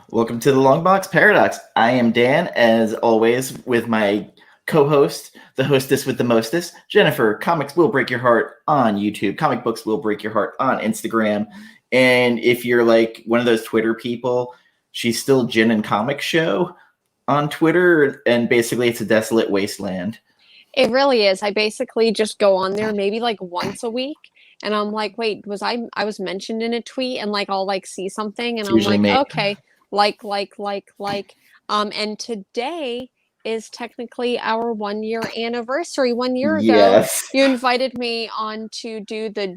Welcome to the LongBox Paradox. I am Dan, as always, with my co-host, the hostess with the mostest, Jennifer. Comics will break your heart on YouTube. Comic books will break your heart on Instagram. And if you're like one of those Twitter people, she's still Jen and Comic Show on Twitter, and basically it's a desolate wasteland. It really is. I basically just go on there maybe like once a week, and I'm like, wait, I was mentioned in a tweet, and like I'll like see something, and I'm like, me. Okay, like. And today is technically our 1 year anniversary. 1 year ago, Yes. you invited me on to do the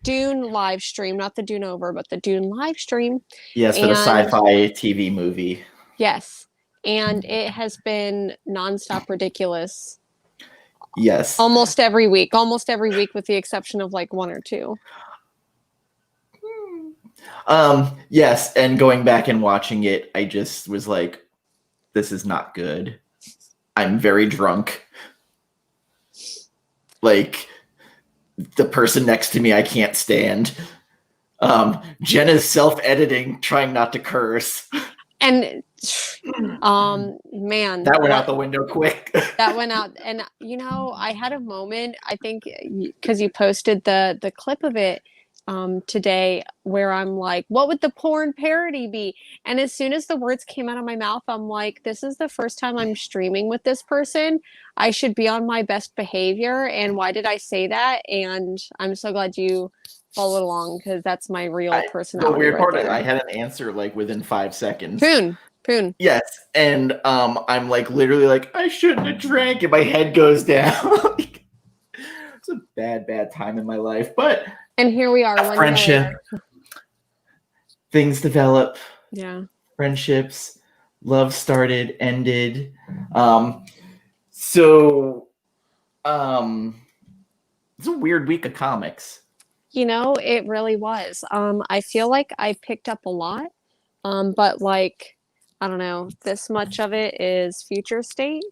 Dune live stream, not the Dune over, but the Dune live stream. Yes, for the sci-fi TV movie. Yes, and it has been nonstop ridiculous. Yes. Almost every week with the exception of like one or two. Yes, and going back and watching it, I just was like, this is not good. I'm very drunk. Like, the person next to me I can't stand. Jenna's self-editing, trying not to curse. And man, that went out the window quick. That went out, and I had a moment, I think, because you posted the clip of it today, where I'm like, what would the porn parody be? And as soon as the words came out of my mouth, I'm like, this is the first time I'm streaming with this person. I should be on my best behavior. And why did I say that? And I'm so glad you followed along, because that's my real personality. The weird right part, there. I had an answer like within 5 seconds. Poon. Yes, and I'm like literally like, I shouldn't have drank, and my head goes down. It's a bad time in my life, but and here we are. Friendship. Things develop. Yeah. Friendships, love started, ended. It's a weird week of comics. It really was. I feel like I picked up a lot, but like, I don't know, this much of it is Future State.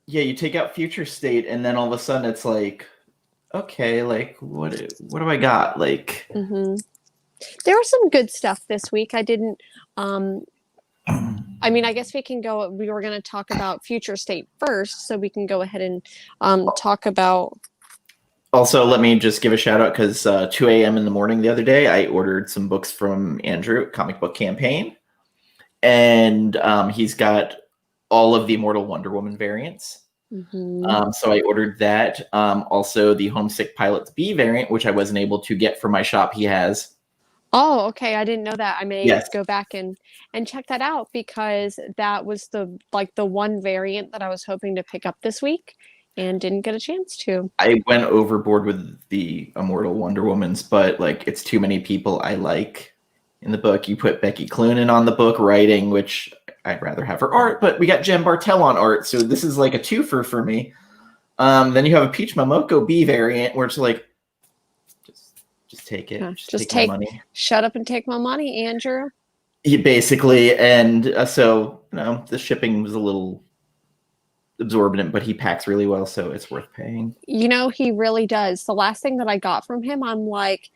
Yeah, you take out Future State, and then all of a sudden it's like, okay, like what do I got? Like, there was some good stuff this week. I didn't. I mean, I guess we can go. We were going to talk about Future State first, so we can go ahead and talk about. Also, let me just give a shout out, because 2 a.m. in the morning the other day, I ordered some books from Andrew, Comic Book Campaign, and he's got all of the Immortal Wonder Woman variants. So I ordered that. Also, the Homesick Pilots B variant, which I wasn't able to get from my shop, he has. Oh, okay. I didn't know that. I may go back and check that out, because that was the one variant that I was hoping to pick up this week and didn't get a chance to. I went overboard with the Immortal Wonder Womans, but like, it's too many people I like in the book. You put Becky Cloonan on the book writing, which I'd rather have her art, but we got Jen Bartel on art, so this is like a twofer for me. Then you have a Peach Momoko B variant, where it's like, just take it. Just take my money. Shut up and take my money, Andrew. Yeah, basically, and so the shipping was a little absorbent, but he packs really well, so it's worth paying. He really does. The last thing that I got from him, I'm like,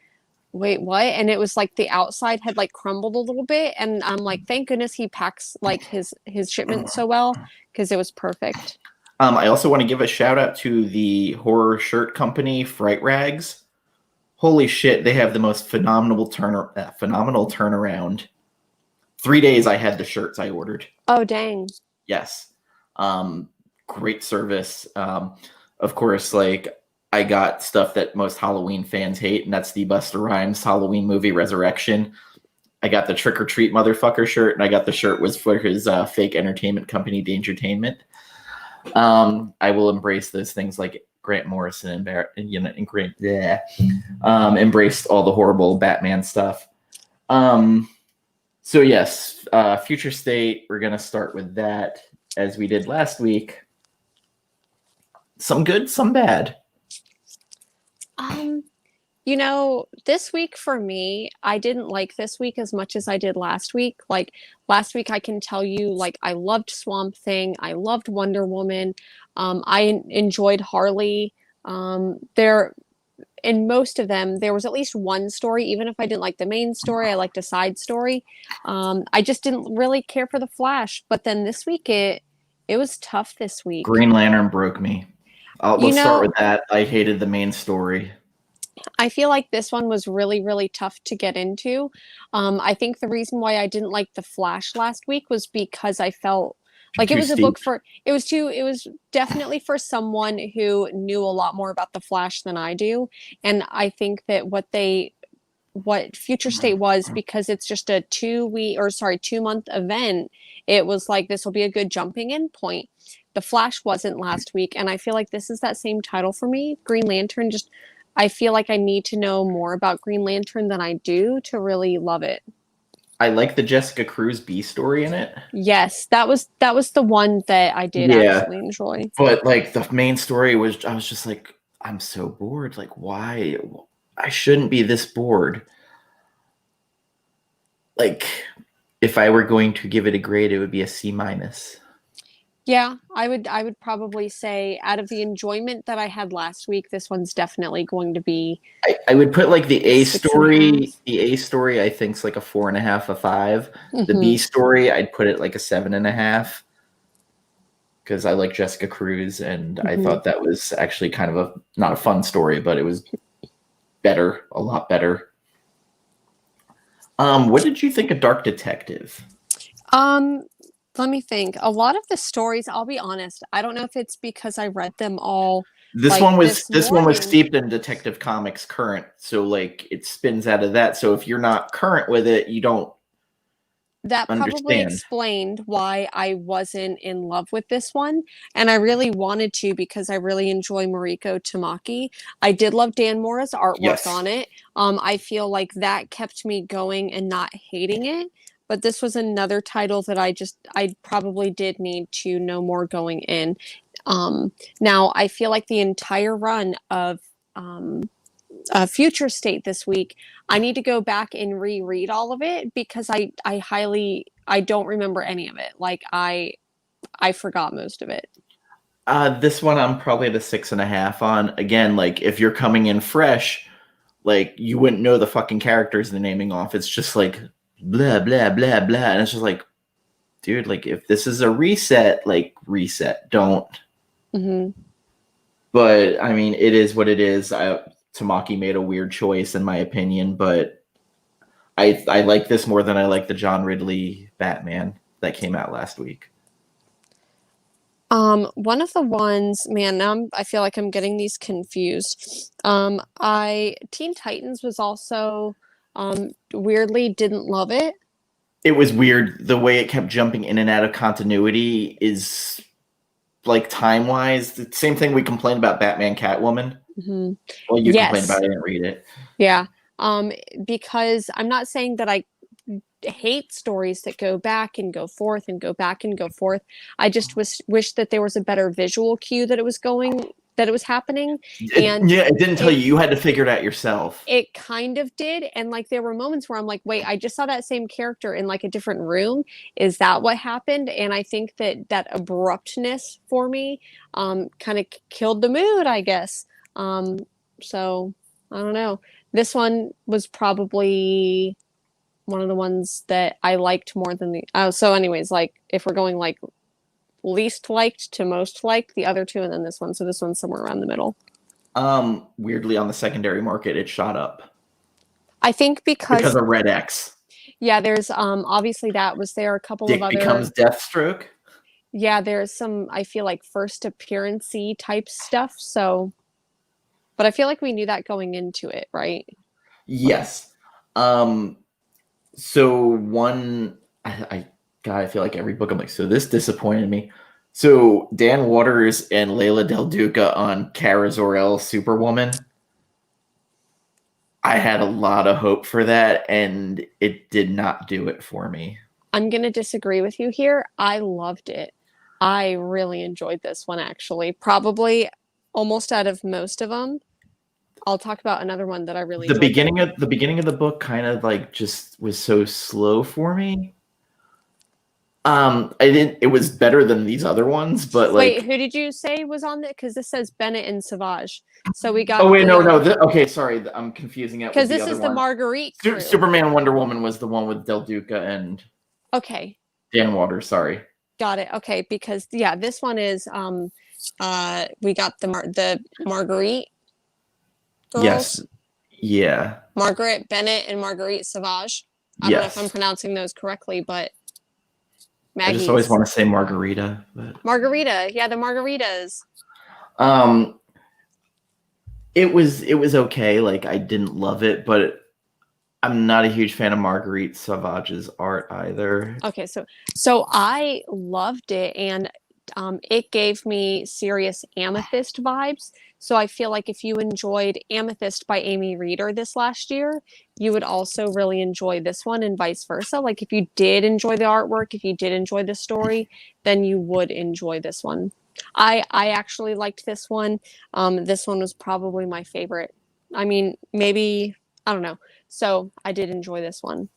wait, what? And it was like the outside had like crumbled a little bit, and I'm like, thank goodness he packs like his shipment so well, because it was perfect. I also want to give a shout out to the horror shirt company Fright Rags. Holy shit, they have the most phenomenal turnaround. 3 days I had the shirts I ordered. Oh, dang. Yes. Great service. Of course, like, I got stuff that most Halloween fans hate, and that's the Busta Rhymes Halloween movie Resurrection. I got the Trick or Treat Motherfucker shirt, and I got the shirt was for his fake entertainment company, Dangertainment. I will embrace those things like Grant Morrison embraced all the horrible Batman stuff. So yes, Future State, we're going to start with that as we did last week. Some good, some bad. This week for me, I didn't like this week as much as I did last week. Like last week, I can tell you, like I loved Swamp Thing, I loved Wonder Woman, I enjoyed Harley. There, in most of them, there was at least one story. Even if I didn't like the main story, I liked a side story. I just didn't really care for the Flash. But then this week, it was tough this week. Green Lantern broke me. Let's start with that. I hated the main story. I feel like this one was really, really tough to get into. I think the reason why I didn't like The Flash last week was because I felt like it was a book for, it was definitely for someone who knew a lot more about The Flash than I do. And I think that what Future State was, because it's just a 2-month event, it was like, this will be a good jumping in point. The Flash wasn't last week. And I feel like this is that same title for me. Green Lantern, just, I feel like I need to know more about Green Lantern than I do to really love it. I like the Jessica Cruz B story in it. Yes, that was the one that I did actually enjoy. But like the main story was, I was just like, I'm so bored. Like, why? I shouldn't be this bored. Like, if I were going to give it a grade, it would be a C-. Yeah, I would probably say out of the enjoyment that I had last week, this one's definitely going to be. I would put like the A story. The A story, I think, is like a 4.5, a 5. Mm-hmm. The B story, I'd put it like a 7.5 because I like Jessica Cruz, and I thought that was actually kind of not a fun story, but it was better, a lot better. What did you think of Dark Detective? Let me think. A lot of the stories, I'll be honest, I don't know if it's because I read them all. This one was steeped in Detective Comics current, so like it spins out of that. So if you're not current with it, you don't. That probably explained why I wasn't in love with this one, and I really wanted to because I really enjoy Mariko Tamaki. I did love Dan Mora's artwork on it. I feel like that kept me going and not hating it. But this was another title that I probably did need to know more going in. Now, I feel like the entire run of Future State this week, I need to go back and reread all of it because I don't remember any of it. Like I forgot most of it. This one I'm probably at a 6.5 on. Again, like if you're coming in fresh, like you wouldn't know the fucking characters the naming off. It's just like blah blah blah blah, and it's just like, dude, like if this is a reset, like reset, don't. But I mean, it is what it is. Tamaki made a weird choice in my opinion, but I like this more than I like the John Ridley Batman that came out last week. One of the ones, man, now I feel like I'm getting these confused. Teen Titans was also weirdly didn't love it. It was weird. The way it kept jumping in and out of continuity is like time-wise. The same thing we complained about Batman Catwoman. Well, you complained about it, I didn't read it. Yeah. Because I'm not saying that I hate stories that go back and go forth and go back and go forth. I just wish that there was a better visual cue that it was happening. And it didn't tell you. You had to figure it out yourself. It kind of did. And like there were moments where I'm like, wait, I just saw that same character in like a different room. Is that what happened? And I think that abruptness for me kind of killed the mood, I guess. So I don't know. This one was probably one of the ones that I liked more than so anyways, like if we're going like least liked to most liked, the other two, and then this one. So this one's somewhere around the middle. Weirdly on the secondary market, it shot up. I think because of Red X. Yeah, there's obviously that was there. A couple Dick of other becomes Deathstroke. Yeah, there's some, I feel like first appearance-y type stuff. So, but I feel like we knew that going into it, right? Yes. So one, I feel like every book I'm like, so this disappointed me. So Dan Waters and Layla Del Duca on Kara Zor-El Superwoman. I had a lot of hope for that, and it did not do it for me. I'm going to disagree with you here. I loved it. I really enjoyed this one, actually. Probably almost out of most of them. I'll talk about another one that I really The enjoyed. beginning of the book kind of like just was so slow for me. It was better than these other ones, but Wait, like, who did you say was on it? Because this says Bennett and Savage. So we got oh wait, no, okay, sorry, I'm confusing it with because the this other is the one. Marguerite crew. Superman Wonder Woman was the one with Del Duca and Okay, Dan Waters. Sorry. got it. Okay, because yeah, this one is we got the Marguerite girls. Yes. Yeah. Margaret Bennett and Marguerite Savage. I don't know if I'm pronouncing those correctly, but I just always want to say Margarita. But... Margarita, yeah, the Margaritas. It was okay. Like, I didn't love it, but I'm not a huge fan of Marguerite Savage's art either. Okay, so I loved it, and it gave me serious Amethyst vibes. So I feel like if you enjoyed Amethyst by Amy Reeder this last year, you would also really enjoy this one, and vice versa. Like if you did enjoy the artwork, if you did enjoy the story, then you would enjoy this one. I actually liked this one. This one was probably my favorite. I mean, maybe I don't know. So I did enjoy this one.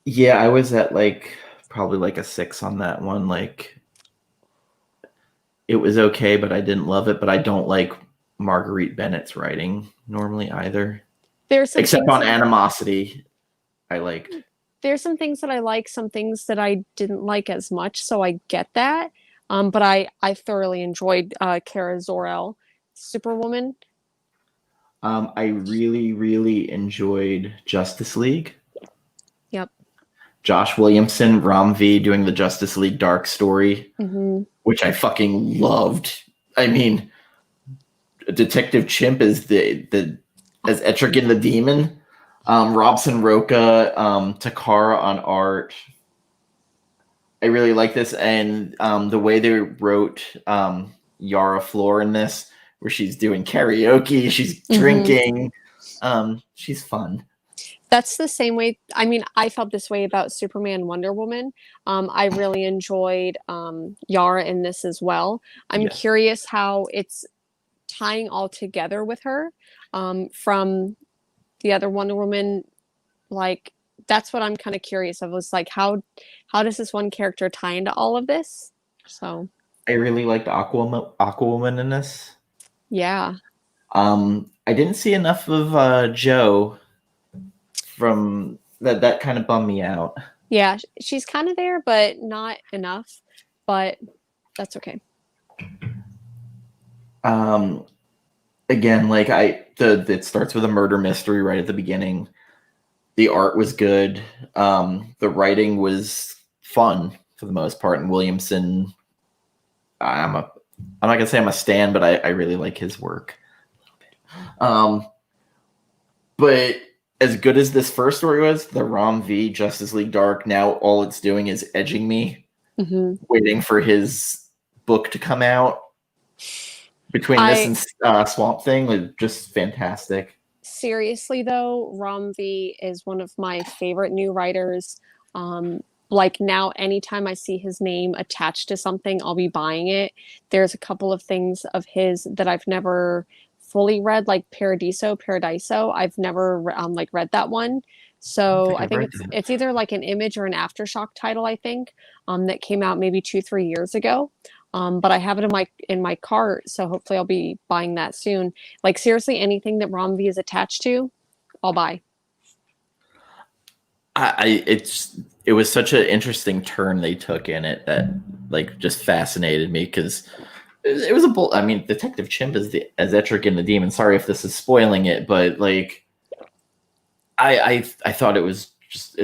Yeah, I was at like probably like a 6 on that one. Like, it was okay, but I didn't love it. But I don't like Marguerite Bennett's writing normally either. Except on Animosity, I liked. There's some things that I like, some things that I didn't like as much, so I get that. But I thoroughly enjoyed Kara Zor-El, Superwoman. I really enjoyed Justice League. Yep. Josh Williamson, Ram V doing the Justice League Dark story, which I fucking loved. I mean, Detective Chimp is as Etrigan the Demon. Robson Roca, Takara on art. I really like this, and the way they wrote Yara Flor in this, where she's doing karaoke, she's drinking, she's fun. That's the same way. I mean, I felt this way about Superman, Wonder Woman. I really enjoyed Yara in this as well. I'm curious how it's tying all together with her from the other Wonder Woman. Like that's what I'm kind of curious of. Was like how does this one character tie into all of this? So I really liked Aquawoman in this. Yeah. I didn't see enough of Joe from that. That kind of bummed me out. Yeah, she's kind of there, but not enough. But that's okay. Again, like it starts with a murder mystery right at the beginning. The art was good. The writing was fun for the most part. And Williamson, I'm not gonna say I'm a stan, but I really like his work. But as good as this first story was, the Ram V Justice League Dark, now all it's doing is edging me, waiting for his book to come out. Between this and Swamp Thing, was just fantastic. Seriously, though, Ram V is one of my favorite new writers. Like now, anytime I see his name attached to something, I'll be buying it. There's a couple of things of his that I've never fully read, like Paradiso. I've never like read that one. So I think it's either like an Image or an Aftershock title, I think, that came out maybe 2-3 years ago. But I have it in my cart, so hopefully I'll be buying that soon. Like seriously, anything that Ram V is attached to, I'll buy. It was such an interesting turn they took in it that like just fascinated me because it was a I mean, Detective Chimp is as Etrigan the Demon. Sorry if this is spoiling it, but like I thought it's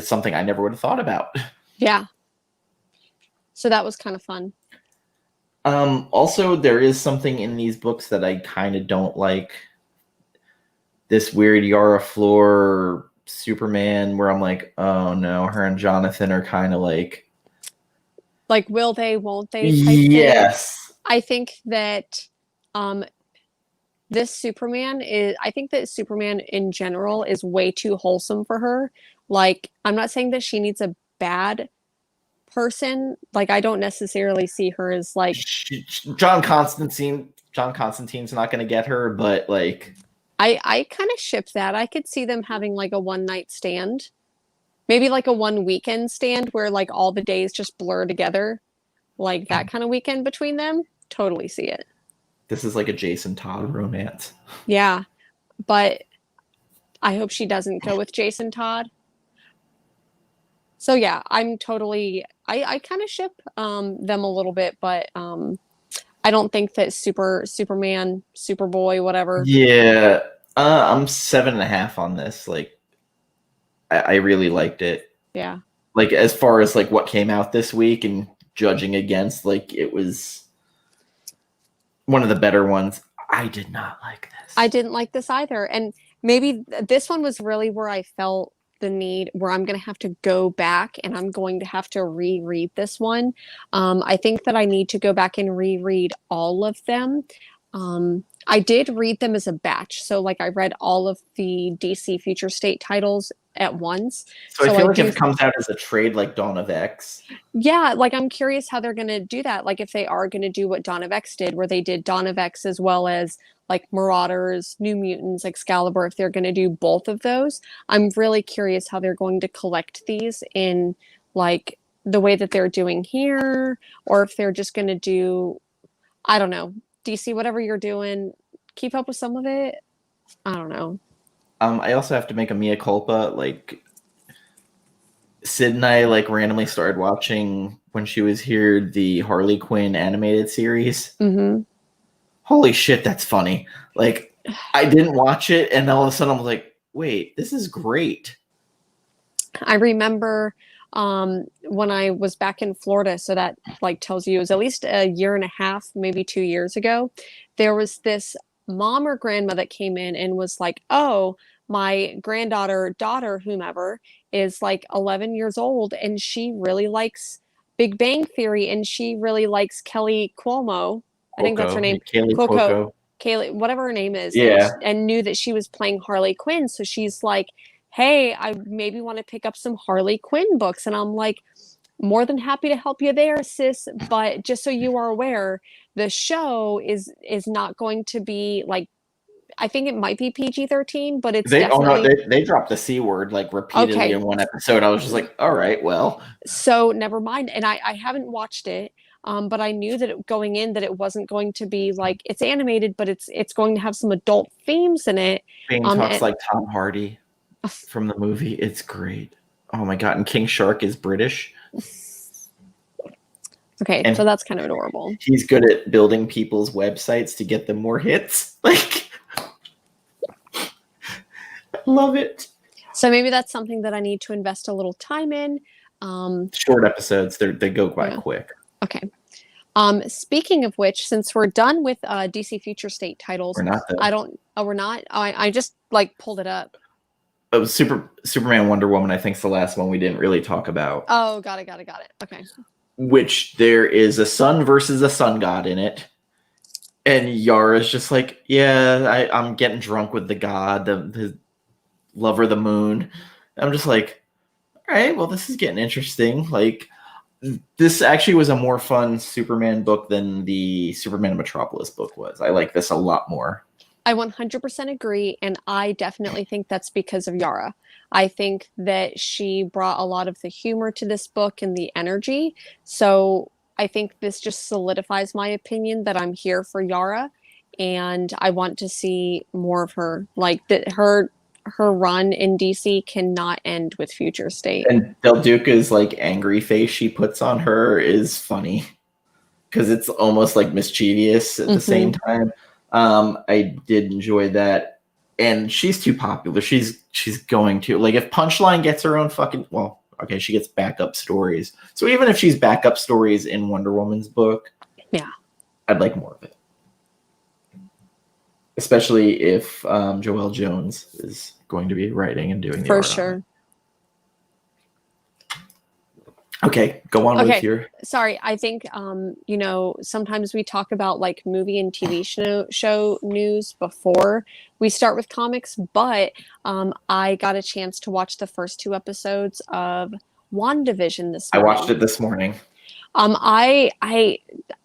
something I never would have thought about. Yeah. So that was kind of fun. Also, there is something in these books that I kind of don't like. This weird Yara Flor Superman, where I'm like, oh no, her and Jonathan are kind of like like will they, won't they type thing. Yes. I think that this Superman is, I think that Superman in general is way too wholesome for her. Like, I'm not saying that she needs a bad person. Like, I don't necessarily see her as like John Constantine's not going to get her, but like I kind of ship that. I could see them having like a one night stand. Maybe like a one weekend stand where like all the days just blur together. Like that kind of weekend between them. Totally see it. this is like a Jason Todd romance. Yeah. But I hope she doesn't go with Jason Todd. So yeah, I'm totally I kind of ship them a little bit, but I don't think that Superman, Superboy, whatever. Yeah, I'm 7.5 on this. Like, I really liked it. Yeah. Like, as far as like what came out this week and judging against, like it was one of the better ones. I did not like this. I didn't like this either. And maybe this one was really where I felt the need, where I'm going to have to go back and I'm going to have to reread this one. I think that I need to go back and reread all of them. I did read them as a batch. So, like, I read all of the DC Future State titles at once. So I feel like do, if it comes out as a trade like Dawn of X. yeah, like I'm curious how they're going to do that. Like if they are going to do what Dawn of X did, where they did Dawn of X as well as like Marauders, New Mutants, Excalibur, if they're going to do both of those. I'm really curious how they're going to collect these in like the way that they're doing here, or if they're just going to do, I don't know, DC, whatever you're doing, keep up with some of it. I don't know. I also have to make a mea culpa. Like, Sid and I like randomly started watching when she was here the Harley Quinn animated series. Mm-hmm. Holy shit, that's funny. Like, I didn't watch it, and all of a sudden I was like, wait, this is great. I remember when I was back in Florida, so that like tells you it was at least a year and a half, maybe 2 years ago, there was this mom or grandma that came in and was like, oh, my granddaughter, daughter, whomever, is like 11 years old and she really likes Big Bang Theory and she really likes Kelly Cuomo. I think that's her name. Kaylee Cuoco. Kaylee, whatever her name is. Yeah. And knew that she was playing Harley Quinn. So she's like, hey, I maybe want to pick up some Harley Quinn books. And I'm like, more than happy to help you there, sis. But just so you are aware, the show is not going to be like, I think it might be PG-13, but it's definitely. They dropped the C word like repeatedly in one episode. I was just like, all right, well. So never mind. And I haven't watched it. But I knew that going in that it wasn't going to be like it's animated, but it's going to have some adult themes in it. Bane talks like Tom Hardy from the movie. It's great. Oh my god! And King Shark is British. Okay, and so that's kind of adorable. He's good at building people's websites to get them more hits. Like, love it. So maybe that's something that I need to invest a little time in. Short episodes, they go quite quick. Okay. Speaking of which, since we're done with DC Future State titles, we're not. We're not. I just like pulled it up. Oh, Superman, Wonder Woman. I think is the last one we didn't really talk about. Oh, got it. Okay. Which there is a sun versus a sun god in it, and Yara's just like, yeah, I'm getting drunk with the god, the lover of the moon. I'm just like, all right, well, this is getting interesting. Like, this actually was a more fun Superman book than the Superman Metropolis book was. I like this a lot more. I 100% agree, and I definitely think that's because of Yara. I think that she brought a lot of the humor to this book and the energy. So I think this just solidifies my opinion that I'm here for Yara, and I want to see more of her. Like that, her run in DC cannot end with Future State. And Del Duca's like angry face she puts on her is funny because it's almost like mischievous at the same time. I did enjoy that, and she's too popular. She's going to, like, if Punchline gets her own fucking, well, okay, she gets backup stories. So even if she's backup stories in Wonder Woman's book, yeah, I'd like more of it. Especially if Joelle Jones is going to be writing and doing the art for sure. Okay, go on with Okay, your. sorry. I think sometimes we talk about like movie and TV show news before we start with comics, but I got a chance to watch the first two episodes of WandaVision this I watched morning. it this morning. I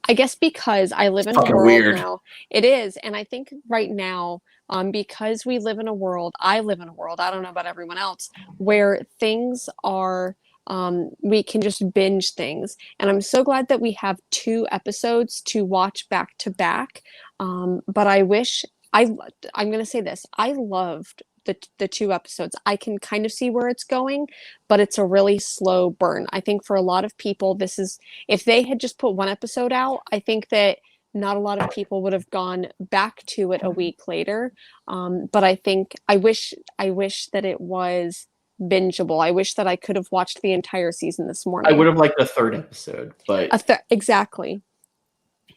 guess because I live It's in a fucking world weird. now, it is, and I think right now, because we live in a world, I live in a world, I don't know about everyone else, where things are, we can just binge things. And I'm so glad that we have two episodes to watch back to back. But I, I'm going to say this, I loved the two episodes. I can kind of see where it's going, but it's a really slow burn. I think for a lot of people, this is if they had just put one episode out, I think that not a lot of people would have gone back to it a week later. But I think I wish that it was bingeable. I wish that I could have watched the entire season this I would morning. have liked the third episode, but Exactly.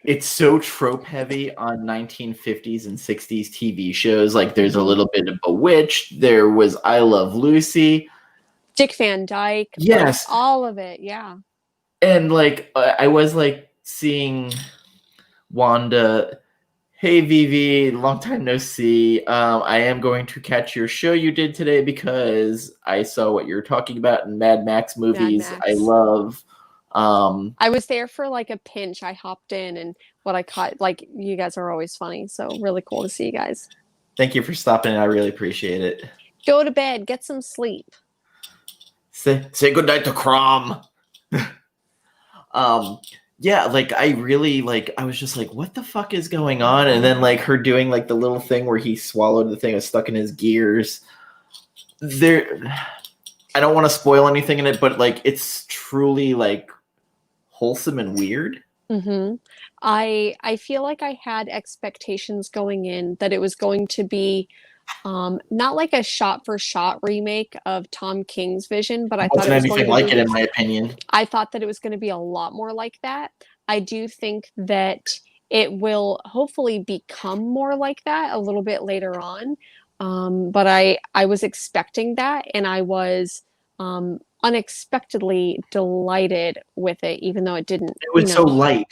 it's so trope heavy on 1950s and 60s TV shows. Like there's a Mhm. little bit of Bewitched. There was I Love Lucy. Dick Van Dyke, like Yes, all of it. Yeah. and like I was like seeing Wanda. Hey Vivi, long time no see. I am going to catch your show you did today because I saw what you're talking about in Mad Max Mad movies. I Max. love. I was there for like a pinch. I hopped in and what I caught, like, you guys are always funny. So really cool to see you guys. Thank you for stopping. I really appreciate it. Go to bed, get some sleep. Say goodnight to Crom. um, yeah, like I really like. I was just like, what the fuck is going on? And then like her doing like the little thing where he swallowed the thing that was stuck in his gears. There, I don't want to spoil anything in it, but like it's truly like wholesome and weird. Mm-hmm. I feel like I had expectations going in that it was going to be not like a shot for shot remake of Tom King's Vision, but I thought Wasn't it was going anything to like it be in my opinion. I thought that it was going to be a lot more like that. I do think that it will hopefully become more like that a little bit later on. But I was expecting that and I was unexpectedly delighted with it, even though it didn't, It was so light.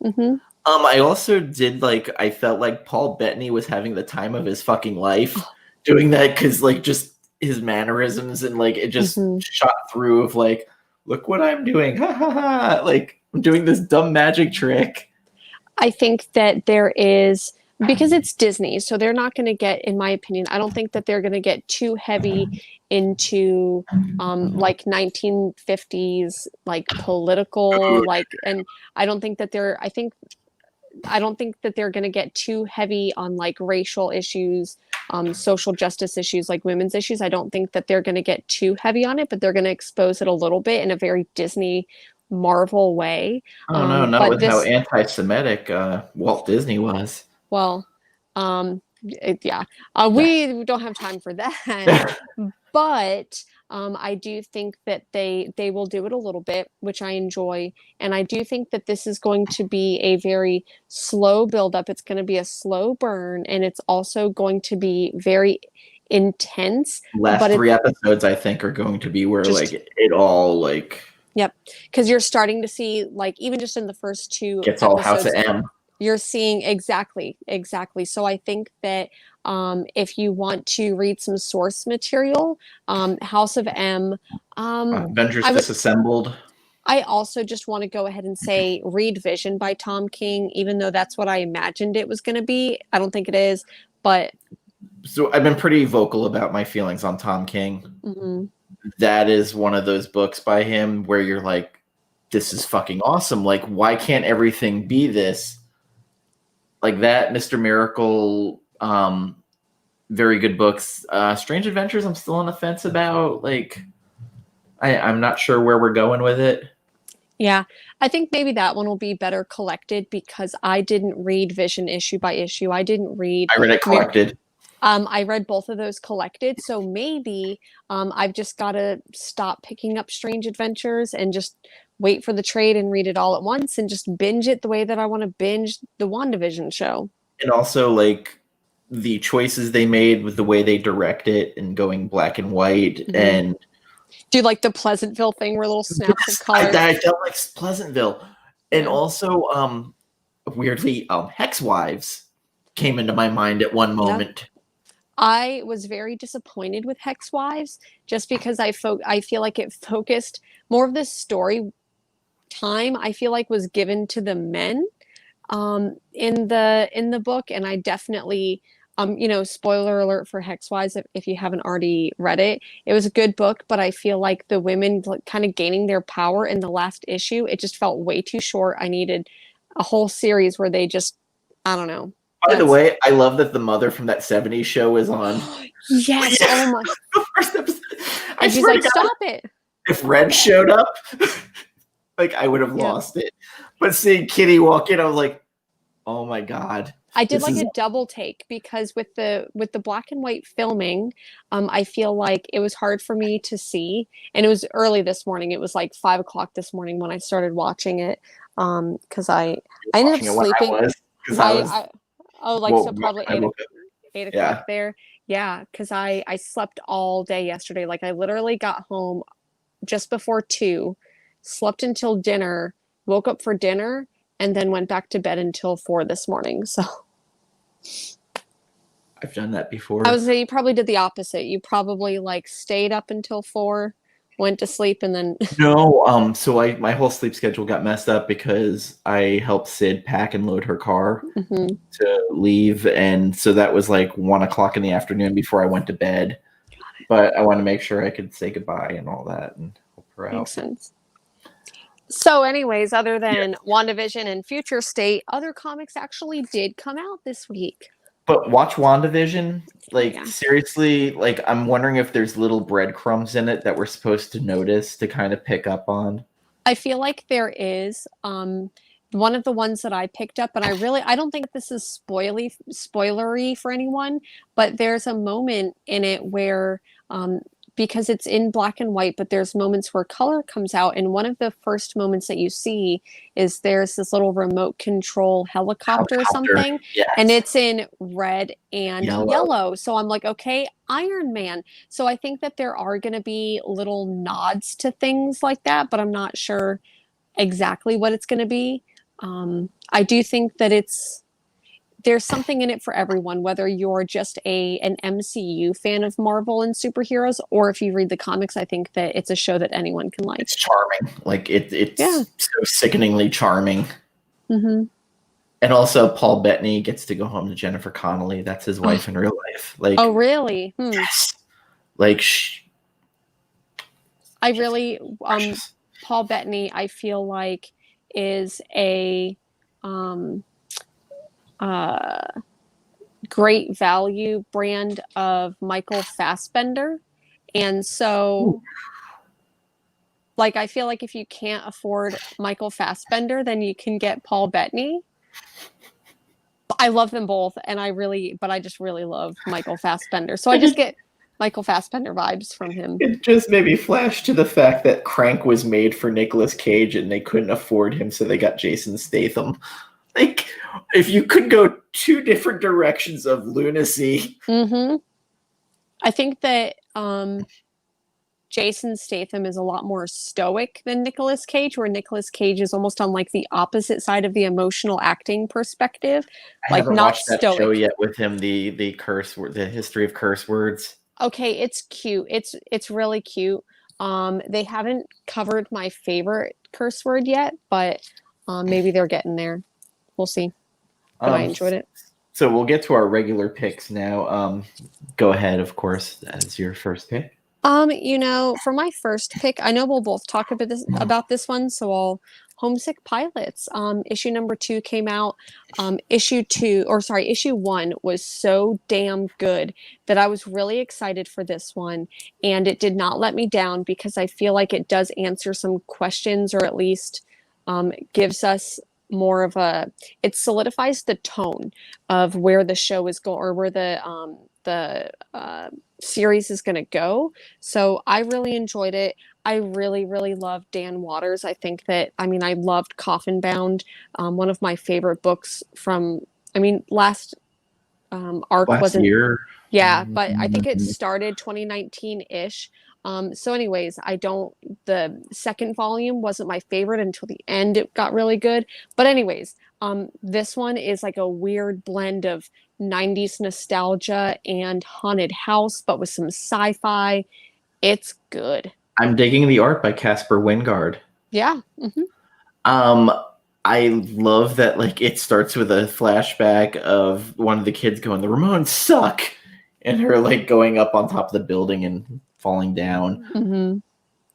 hmm I also did like I felt like Paul Bettany was having the time of his fucking life doing that because like just his mannerisms and like it just hmm shot through of like, look what I'm doing. Ha ha ha. Like I'm doing this dumb magic trick. I think that there is because it's Disney, so they're not going to get, in my opinion, I don't think that they're going to get too heavy into like 1950s like political like, and I don't think that they're I don't think that they're going to get too heavy on like racial issues, social justice issues, like women's issues. I don't think that they're going to get too heavy on it, but they're going to expose it a little bit in a very Disney Marvel way. Oh no, not But with how this, anti-Semitic Walt Disney was. well, yeah, we don't have time for that. But I do think that they will do it a little bit, which I enjoy, and I do think that this is going to be a very slow buildup. It's going to be a slow burn, and it's also going to be very intense. Last But three it's episodes I think are going to be where like just it all like yep, because you're starting to see like even just in the first two gets all House of episodes, M. you're seeing exactly. So I think that if you want to read some source material, House of M, Avengers I would. Disassembled. I also just want to go ahead and say read Vision by Tom King, even though that's what I imagined it was going to be. I don't think it is, but So I've been pretty vocal about my feelings on Tom King. mhm. That is one of those books by him where you're like, this is fucking awesome. Like, why can't everything be this? Like that, Mr. Miracle, very good books. Strange Adventures, I'm still on the fence about. Like, I'm not sure where we're going with it. Yeah, I think maybe that one will be better collected because I didn't read Vision issue by issue. I didn't read I read it Mir- collected. I read both of those collected, so maybe I've just got to stop picking up Strange Adventures and just wait for the trade and read it all at once and just binge it the way that I want to binge the WandaVision show. And also, like, the choices they made with the way they direct it and going black and white hmm and Do you like the Pleasantville thing where little snaps of color? I felt like Pleasantville. And Yeah. also, weirdly, Hex Wives came into my mind at one Yeah. moment. I was very disappointed with Hex Wives just because I feel like it focused more of the story time I feel like was given to the men in the book, and I definitely spoiler alert for Hex Wives if you haven't already read it. It was a good book, but I feel like the women kind of gaining their power in the last issue, it just felt way too short. I needed a whole series where they just, I don't know. By the way, I love that the mother from that 70s show is on. Yes, Yeah. oh my. The first episode. And she's like, stop it. If Red showed up, like I would have lost it. But seeing Kitty walk in, I was like, oh my God. I did like a double take because with the black and white filming, I feel like it was hard for me to see, and it was early this morning. It was like 5 o'clock this morning when I started watching it, because I ended up sleeping. So probably 8 o'clock there. Yeah, because I slept all day yesterday. Like I literally got home just before 2, slept until dinner, woke up for dinner, and then went back to bed until 4 this morning. So I've done that before. I would say you probably did the opposite. You probably like stayed up until 4, went to sleep, and then No, so my whole sleep schedule got messed up because I helped Sid pack and load her car to leave, and so that was like 1 o'clock in the afternoon before I went to bed. But I wanted to make sure I could say goodbye and all that and help her out. Makes sense. So anyways, other than WandaVision and Future State, other comics actually did come out this week. But watch WandaVision. Like, seriously, like, I'm wondering if there's little breadcrumbs in it that we're supposed to notice to kind of pick up on. I feel like there is. One of the ones that I picked up, and I don't think this is spoilery for anyone, but there's a moment in it where, because it's in black and white, but there's moments where color comes out. And one of the first moments that you see is there's this little remote control helicopter or something, and it's in red and yellow. So I'm like, okay, Iron Man. So I think that there are going to be little nods to things like that, but I'm not sure exactly what it's going to be. I do think that there's something in it for everyone, whether you're just an MCU fan of Marvel and superheroes, or if you read the comics. I think that it's a show that anyone can like. It's charming. Like it's so sickeningly charming. And also Paul Bettany gets to go home to Jennifer Connelly. That's his wife in real life. Like, oh really? Yes. Like I really Paul Bettany, I feel like, is a great value brand of Michael Fassbender. And so like I feel like if you can't afford Michael Fassbender, then you can get Paul Bettany. I love them both, and I just really love Michael Fassbender. So I just get Michael Fassbender vibes from him. It just made me flash to the fact that Crank was made for Nicolas Cage and they couldn't afford him, so they got Jason Statham. Like, if you could go 2 different directions of lunacy. I think that Jason Statham is a lot more stoic than Nicolas Cage, where Nicolas Cage is almost on like the opposite side of the emotional acting perspective. I haven't watched that show yet with him, the history of curse words. Okay, it's cute. It's really cute. They haven't covered my favorite curse word yet, but maybe they're getting there. We'll see. But I enjoyed it. So we'll get to our regular picks now. Go ahead, of course, as your first pick. For my first pick, I know we'll both talk about this one, so I'll Homesick Pilots. Issue number 2 came out. Issue 1 was so damn good that I was really excited for this one, and it did not let me down because I feel like it does answer some questions, or at least gives us more of it solidifies the tone of where the show is going, or where the series is going to go. So I really enjoyed it. I really, really love Dan Waters. I think that, I loved Coffin Bound, one of my favorite books from, last arc last wasn't year. Yeah, but I think it started 2019-ish. So anyways, the second volume wasn't my favorite until the end. It got really good. But anyways, this one is like a weird blend of 90s nostalgia and haunted house, but with some sci-fi. It's good. I'm digging the art by Casper Wingard. Yeah. Mm-hmm. Um, I love that like it starts with a flashback of one of the kids going, "The Ramones suck," and her like going up on top of the building and falling down. Mm-hmm.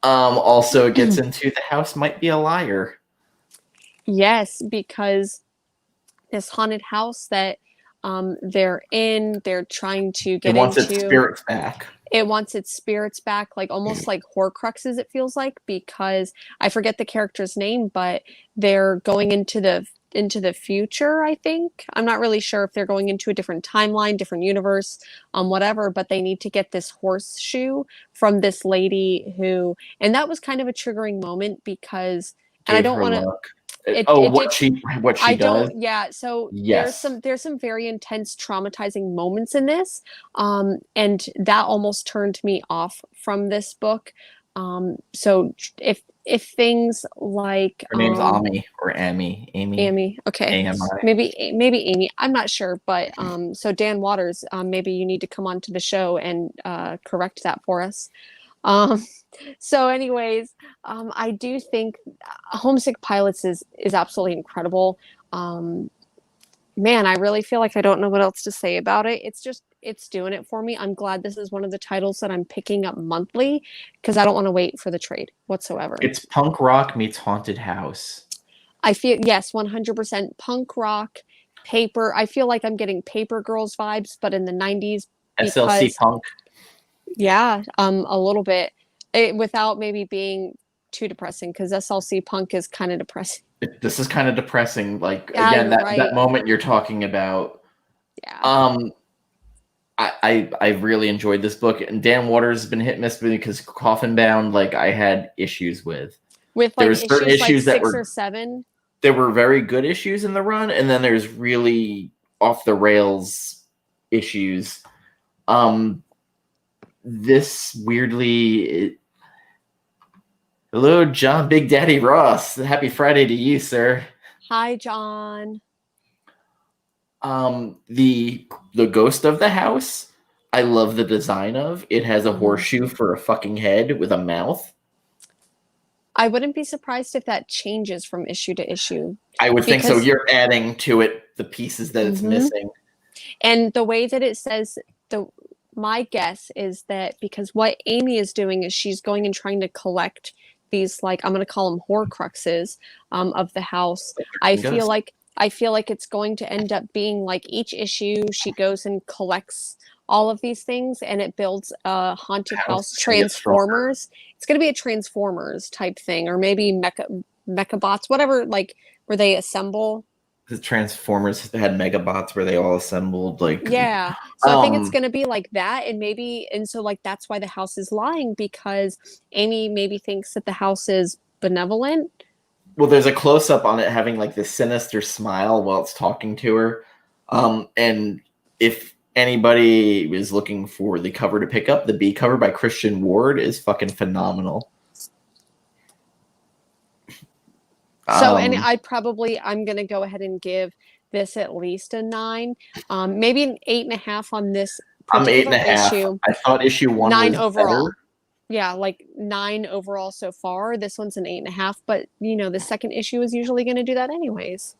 Also it gets into the house might be a liar. Yes, because this haunted house that they're trying to It get wants its into. spirits back. It wants its spirits back, like almost like Horcruxes, it feels like, because I forget the character's name, but they're going into the future, I think. I'm not really sure if they're going into a different timeline, different universe, whatever, but they need to get this horseshoe from this lady who, and that was kind of a triggering moment because, and I Gave don't her want to, luck. it did. What she I does? don't, yeah. So Yes. there's some very intense, traumatizing moments in this, and that almost turned me off from this book. So if things like Her name's Ami or Amy. Amy. Amy, okay, AMI. maybe Amy, I'm not sure, but so Dan Waters, maybe you need to come onto the show and correct that for us. Um, so anyways, I do think Homesick Pilots is absolutely incredible. Um, Man, I really feel like I don't know what else to say about it. It's doing it for me. I'm glad this is one of the titles that I'm picking up monthly because I don't want to wait for the trade whatsoever. It's punk rock meets haunted house. I feel, yes, 100% punk rock, paper. I feel like I'm getting Paper Girls vibes, but in the 90s SLC because punk. yeah, a little bit without maybe being too depressing because SLC punk is kind of depressing. This is kind of depressing. Like Yeah, again, you're that right. moment you're talking about. Yeah. I really enjoyed this book, and Dan Waters has been hit and miss because Coffin Bound, like I had issues with. With There like was certain issues like issues that 6 or 7. there were very good issues in the run, and then there's really off the rails issues. This weirdly, hello, John Big Daddy Ross. Happy Friday to you, sir. Hi, John. The ghost of the house, I love the design of. It has a Mhm. horseshoe for a fucking head with a mouth. I wouldn't be surprised if that changes from issue to issue I would think so. because You're adding to it the pieces that it's mhm. missing. And the way that it says the my guess is that because what Amy is doing is she's going and trying to collect these like I'm going to call them horcruxes of the house. Ghost. I feel like it's going to end up being like each issue she goes and collects all of these things and it builds a haunted house House gets stronger. Transformers. It's going to be a Transformers type thing or maybe mechabots, whatever, like where they assemble. The Transformers had Megabots where they all assembled. Like, Yeah. So I think it's going to be like that. And maybe, and so like that's why the house is lying because Amy maybe thinks that the house is benevolent. well, there's a close up on it having like this sinister smile while it's talking to her. And if anybody is looking for the cover to pick up, the B cover by Christian Ward is fucking phenomenal. So, and I'm going to go ahead and give this at least a 9, maybe an 8.5 on this I'm particular 8.5. issue. I thought issue 1 9 was overall. better. Yeah, like 9 overall so far. This one's an 8.5, but you know, the second issue is usually going to do that anyways.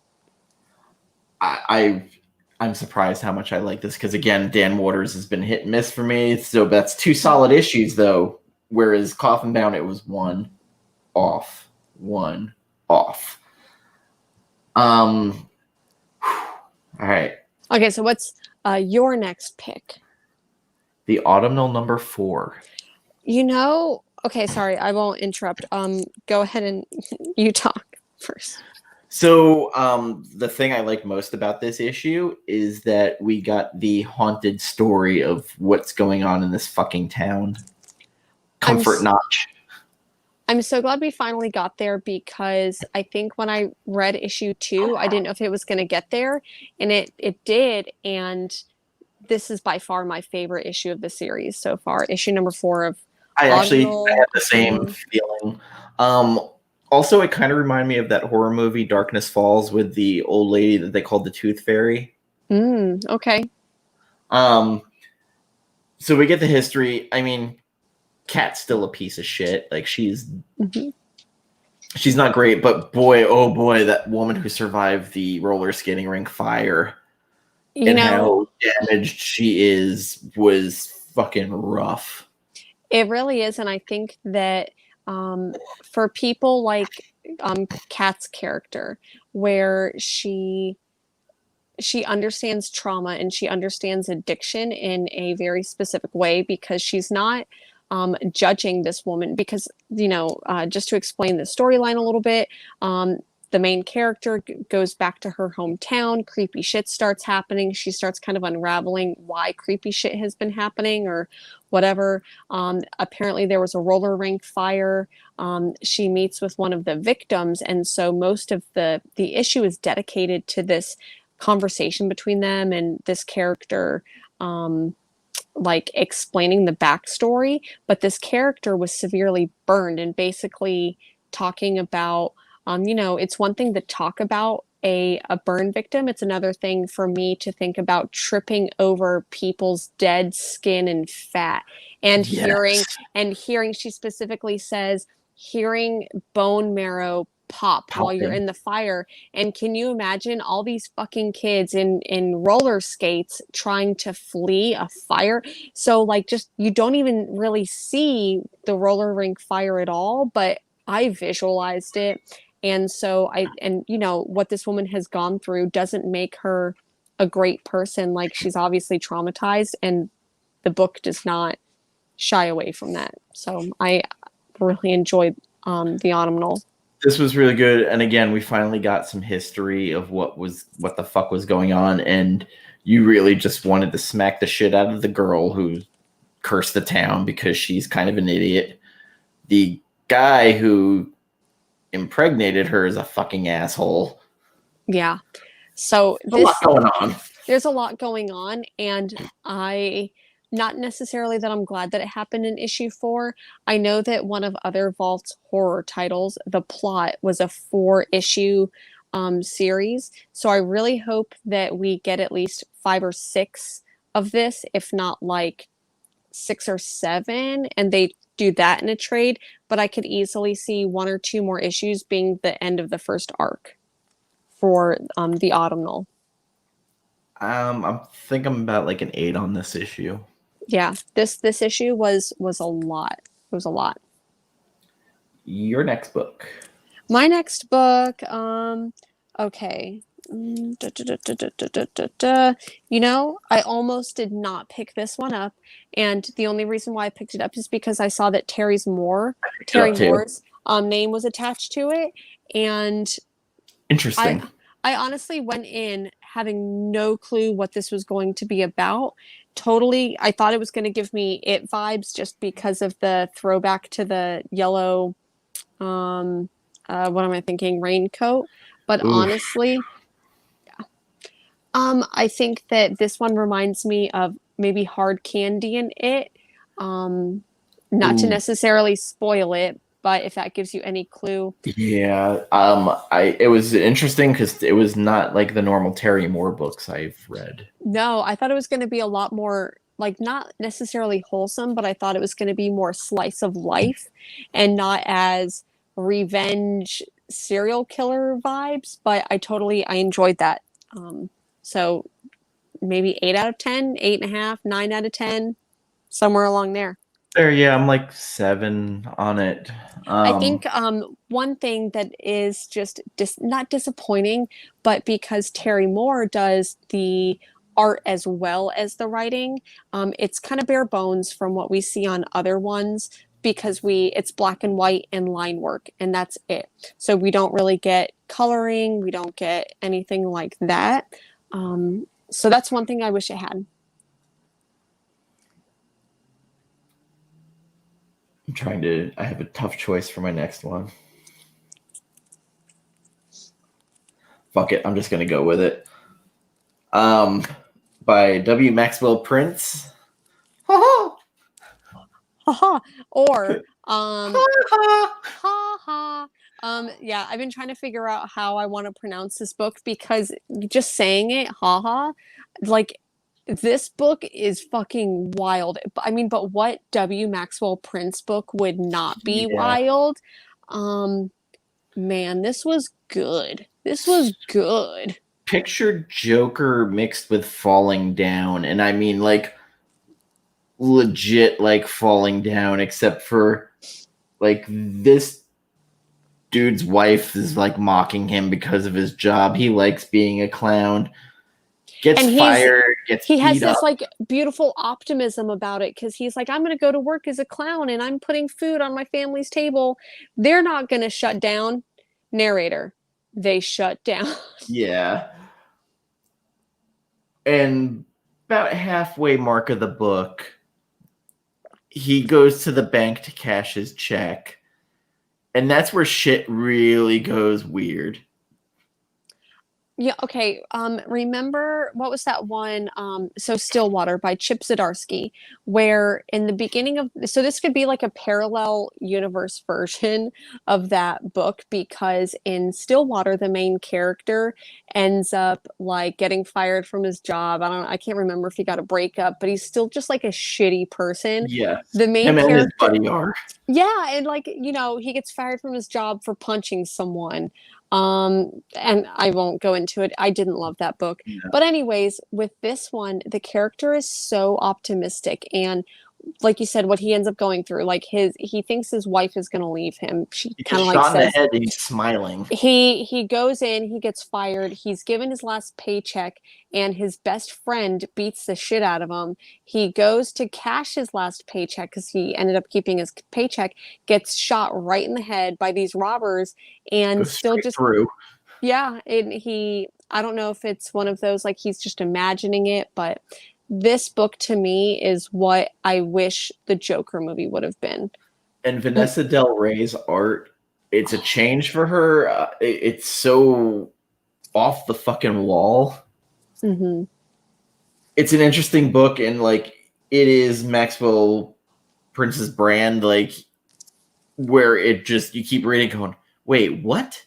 I'm surprised how much I like this because again, Dan Waters has been hit and miss for me. So that's 2 solid issues though. Whereas Coffin Bound, it was 1 off, 1 off. All right. Okay, so what's your next pick? The Autumnal number 4. You know, okay, sorry, I won't interrupt. Go ahead and you talk first. So, the thing I like most about this issue is that we got the haunted story of what's going on in this fucking town. Comfort notch. I'm so glad we finally got there because I think when I read issue 2, I didn't know if it was going to get there, and it did, and this is by far my favorite issue of the series so far. Issue number 4 of I have Autumnal. the same feeling. Also, it kind of reminded me of that horror movie Darkness Falls with the old lady that they called the Tooth Fairy. Okay. So we get the history. I mean, Kat's still a piece of shit. Like she's not great, but boy, oh boy, that woman who survived the roller skating rink fire and how damaged she is was fucking rough. It really is, and I think that for people like Kat's character, where she understands trauma and she understands addiction in a very specific way, because she's not judging this woman, because just to explain the storyline a little bit, the main character goes back to her hometown. Creepy shit starts happening. She starts kind of unraveling why creepy shit has been happening or whatever. Apparently there was a roller rink fire. She meets with one of the victims, and so most of the issue is dedicated to this conversation between them and this character like explaining the backstory. But this character was severely burned, and basically talking about it's one thing to talk about a burn victim. It's another thing for me to think about tripping over people's dead skin and fat, and hearing she specifically says hearing bone marrow pop while you're in the fire. And can you imagine all these fucking kids in roller skates trying to flee a fire? So like, just, you don't even really see the roller rink fire at all, but I visualized it. And so what this woman has gone through doesn't make her a great person. Like, she's obviously traumatized, and the book does not shy away from that. So I really enjoyed the Autumnal. This was really good, and again, we finally got some history of what the fuck was going on, and you really just wanted to smack the shit out of the girl who cursed the town because she's kind of an idiot. The guy who impregnated her is a fucking asshole. Yeah. So there's a lot going on. There's a lot going on, and not necessarily that I'm glad that it happened in issue 4. I know that one of other Vault's horror titles, The Plot, was a 4-issue series. So I really hope that we get at least 5 or 6 of this, if not like 6 or 7, and they do that in a trade. But I could easily see 1 or 2 more issues being the end of the first arc for the Autumnal. I think I'm about like an 8 on this issue. Yeah, this issue was a lot. It was a lot. Your next book. My next book, okay. I almost did not pick this one up, and the only reason why I picked it up is because I saw that Terry Moore's name was attached to it, and interesting. I honestly went in having no clue what this was going to be about. Totally, I thought it was going to give me It vibes just because of the throwback to the yellow, what am I thinking, raincoat. But oof. Honestly, I think that this one reminds me of maybe Hard Candy in It. Not to necessarily spoil it, but if that gives you any clue. Yeah, it was interesting because it was not like the normal Terry Moore books I've read. No, I thought it was going to be a lot more, like, not necessarily wholesome, but I thought it was going to be more slice of life and not as revenge serial killer vibes. But I enjoyed that. So maybe 8 out of 10, 8.5, 9 out of 10, somewhere along there. Yeah, I'm like 7 on it. I think one thing that is just not disappointing, but because Terry Moore does the art as well as the writing, it's kind of bare bones from what we see on other ones, because it's black and white and line work, and that's it. So we don't really get coloring, we don't get anything like that. So that's one thing I wish it had. I have a tough choice for my next one. Fuck it, I'm just gonna go with it. by W. Maxwell Prince. Ha Haha. Or ha ha. ha ha. Yeah, I've been trying to figure out how I want to pronounce this book because just saying it, haha, like this book is fucking wild. I mean, but what W. Maxwell Prince book would not be Yeah. wild? Um, man, this was good. This was good. Picture Joker mixed with Falling Down, and I mean like legit like falling down, except for like this dude's wife is like mocking him because of his job. He likes being a clown. Gets And fired, gets he has beat this up. like beautiful optimism about it because he's like, I'm going to go to work as a clown and I'm putting food on my family's table. They're not going to shut down. Narrator, they shut down. Yeah. And about halfway mark of the book, he goes to the bank to cash his check. And that's where shit really goes weird. Yeah, okay. Remember what was that one? So Stillwater by Chip Zdarsky, where in the beginning of so this could be like a parallel universe version of that book because in Stillwater the main character ends up like getting fired from his job. I can't remember if he got a breakup, but he's still just like a shitty person. Yes. The main Him and his character buddy are. yeah, and like, he gets fired from his job for punching someone. And I won't go into it. I didn't love that book. Yeah. But anyways, with this one, the character is so optimistic and like you said, what he ends up going through, like he thinks his wife is going to leave him. She He kind gets of like shot in the says head and he's smiling. he goes in, he gets fired, he's given his last paycheck, and his best friend beats the shit out of him. He goes to cash his last paycheck because he ended up keeping his paycheck, gets shot right in the head by these robbers, and Goes still straight just through. yeah, and I don't know if it's one of those like he's just imagining it, but this book to me is what I wish the Joker movie would have been. And Vanessa Del Rey's art, it's a change for her. It's so off the fucking wall. Mm-hmm. It's an interesting book, and like it is Maxwell Prince's brand, like where it just you keep reading, going, wait, what?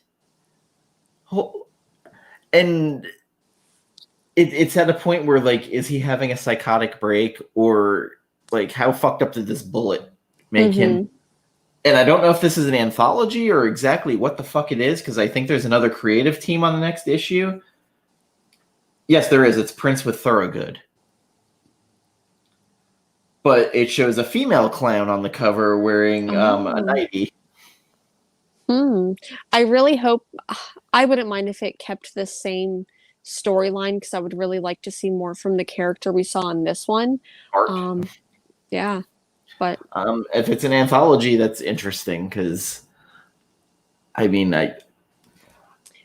And it's at a point where like, is he having a psychotic break, or like how fucked up did this bullet make him? And I don't know if this is an anthology or exactly what the fuck it is, because I think there's another creative team on the next issue. Yes, there is. It's Prince with Thorogood. But it shows a female clown on the cover wearing a nightie. I really hope I wouldn't mind if it kept the same storyline because I would really like to see more from the character we saw in this one. Art. Yeah, but if it's an anthology, that's interesting because I mean,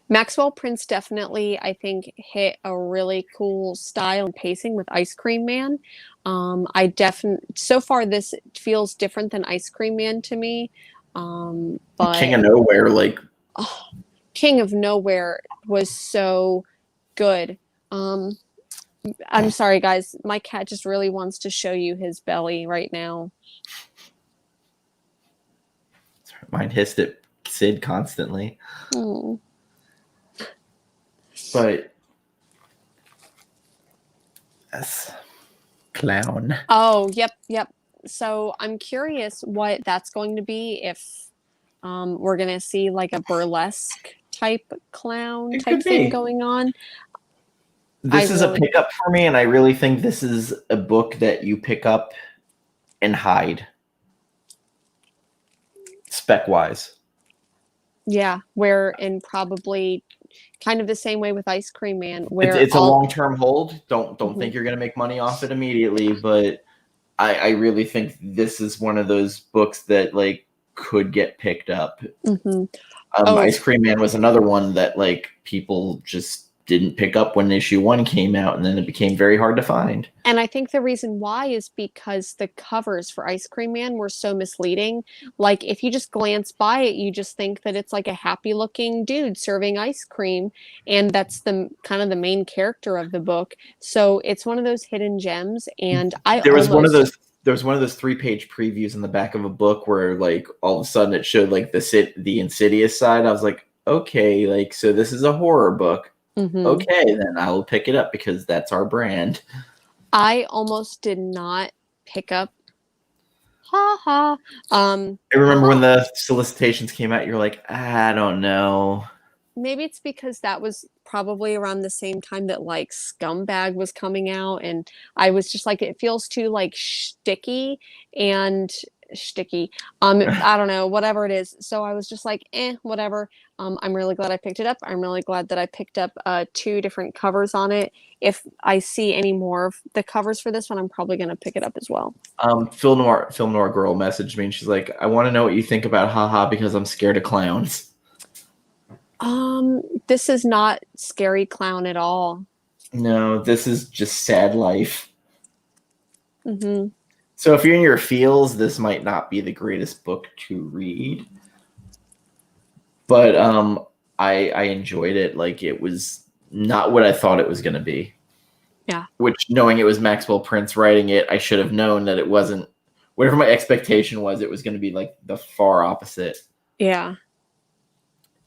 Maxwell Prince definitely, I think, hit a really cool style and pacing with Ice Cream Man. I definitely so far this feels different than Ice Cream Man to me. But King of Nowhere, like King of Nowhere was so good. I'm sorry, guys. My cat just really wants to show you his belly right now. mine hissed at Sid constantly. Oh. But yes, clown. Oh, yep. So I'm curious what that's going to be if we're gonna see like a burlesque type clown It type could thing be. going on. This is a pickup for me, and I really think this is a book that you pick up and hide. Spec-wise. Yeah, where in probably kind of the same way with Ice Cream Man, where It's a long-term hold. Don't think you're going to make money off it immediately, but I really think this is one of those books that like could get picked up. Mm-hmm. Ice Cream Man was another one that like people just didn't pick up when issue 1 came out, and then it became very hard to find. And I think the reason why is because the covers for Ice Cream Man were so misleading. Like, if you just glance by it, you just think that it's like a happy-looking dude serving ice cream, and that's the kind of the main character of the book. So it's one of those hidden gems, and There was one of those 3-page previews in the back of a book where, like, all of a sudden it showed like the Insidious side. I was like, okay, like, so this is a horror book. Okay, then I will pick it up because that's our brand. I almost did not pick up. I remember when the solicitations came out, you're like, I don't know. Maybe it's because that was probably around the same time that like Scumbag was coming out, and I was just like, it feels too like sticky. I don't know, whatever it is. So I was just like, whatever. I'm really glad I picked it up. I'm really glad that I picked up 2 different covers on it. If I see any more of the covers for this one, I'm probably going to pick it up as well. Film Noir girl messaged me, and she's like, I want to know what you think about Haha because I'm scared of clowns. This is not Scary Clown at all. No, this is just sad life. Mm-hmm. So if you're in your feels, this might not be the greatest book to read. But I enjoyed it. Like, it was not what I thought it was going to be. Yeah. Which, knowing it was Maxwell Prince writing it, I should have known that it wasn't, whatever my expectation was, it was going to be like the far opposite. Yeah.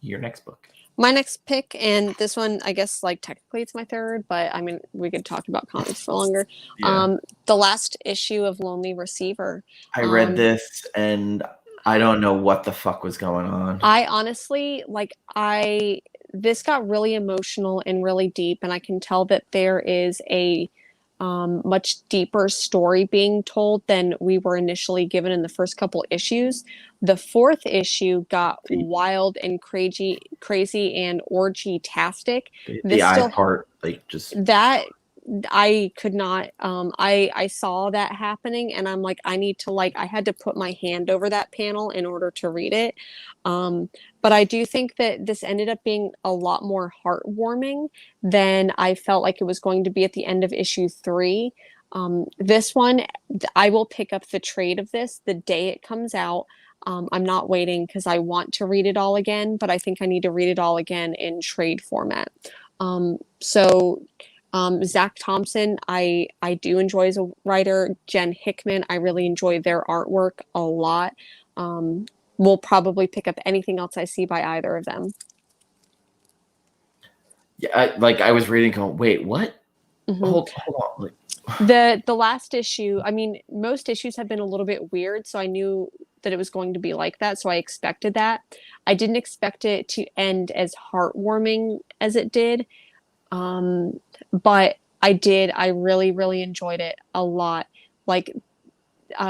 Your next book. My next pick, and this one, I guess, like, technically it's my third, but I mean, we could talk about comics for longer. Yeah. The last issue of Lonely Receiver. I read this, and I don't know what the fuck was going on. I honestly, this got really emotional and really deep, and I can tell that there is a much deeper story being told than we were initially given in the first couple issues. The 4th issue got wild and crazy and orgy-tastic. The eye part, like, just that I could not. I saw that happening, and I'm like, I had to put my hand over that panel in order to read it. But I do think that this ended up being a lot more heartwarming than I felt like it was going to be at the end of issue 3. This one, I will pick up the trade of this the day it comes out. I'm not waiting because I want to read it all again, but I think I need to read it all again in trade format. Zach Thompson, I do enjoy as a writer. Jen Hickman, I really enjoy their artwork a lot. We'll probably pick up anything else I see by either of them. Yeah, I was reading going, wait, what? Mm-hmm. Hold on. The last issue, I mean, most issues have been a little bit weird, so I knew that it was going to be like that, so I expected that. I didn't expect it to end as heartwarming as it did. But I really, really enjoyed it a lot. Like,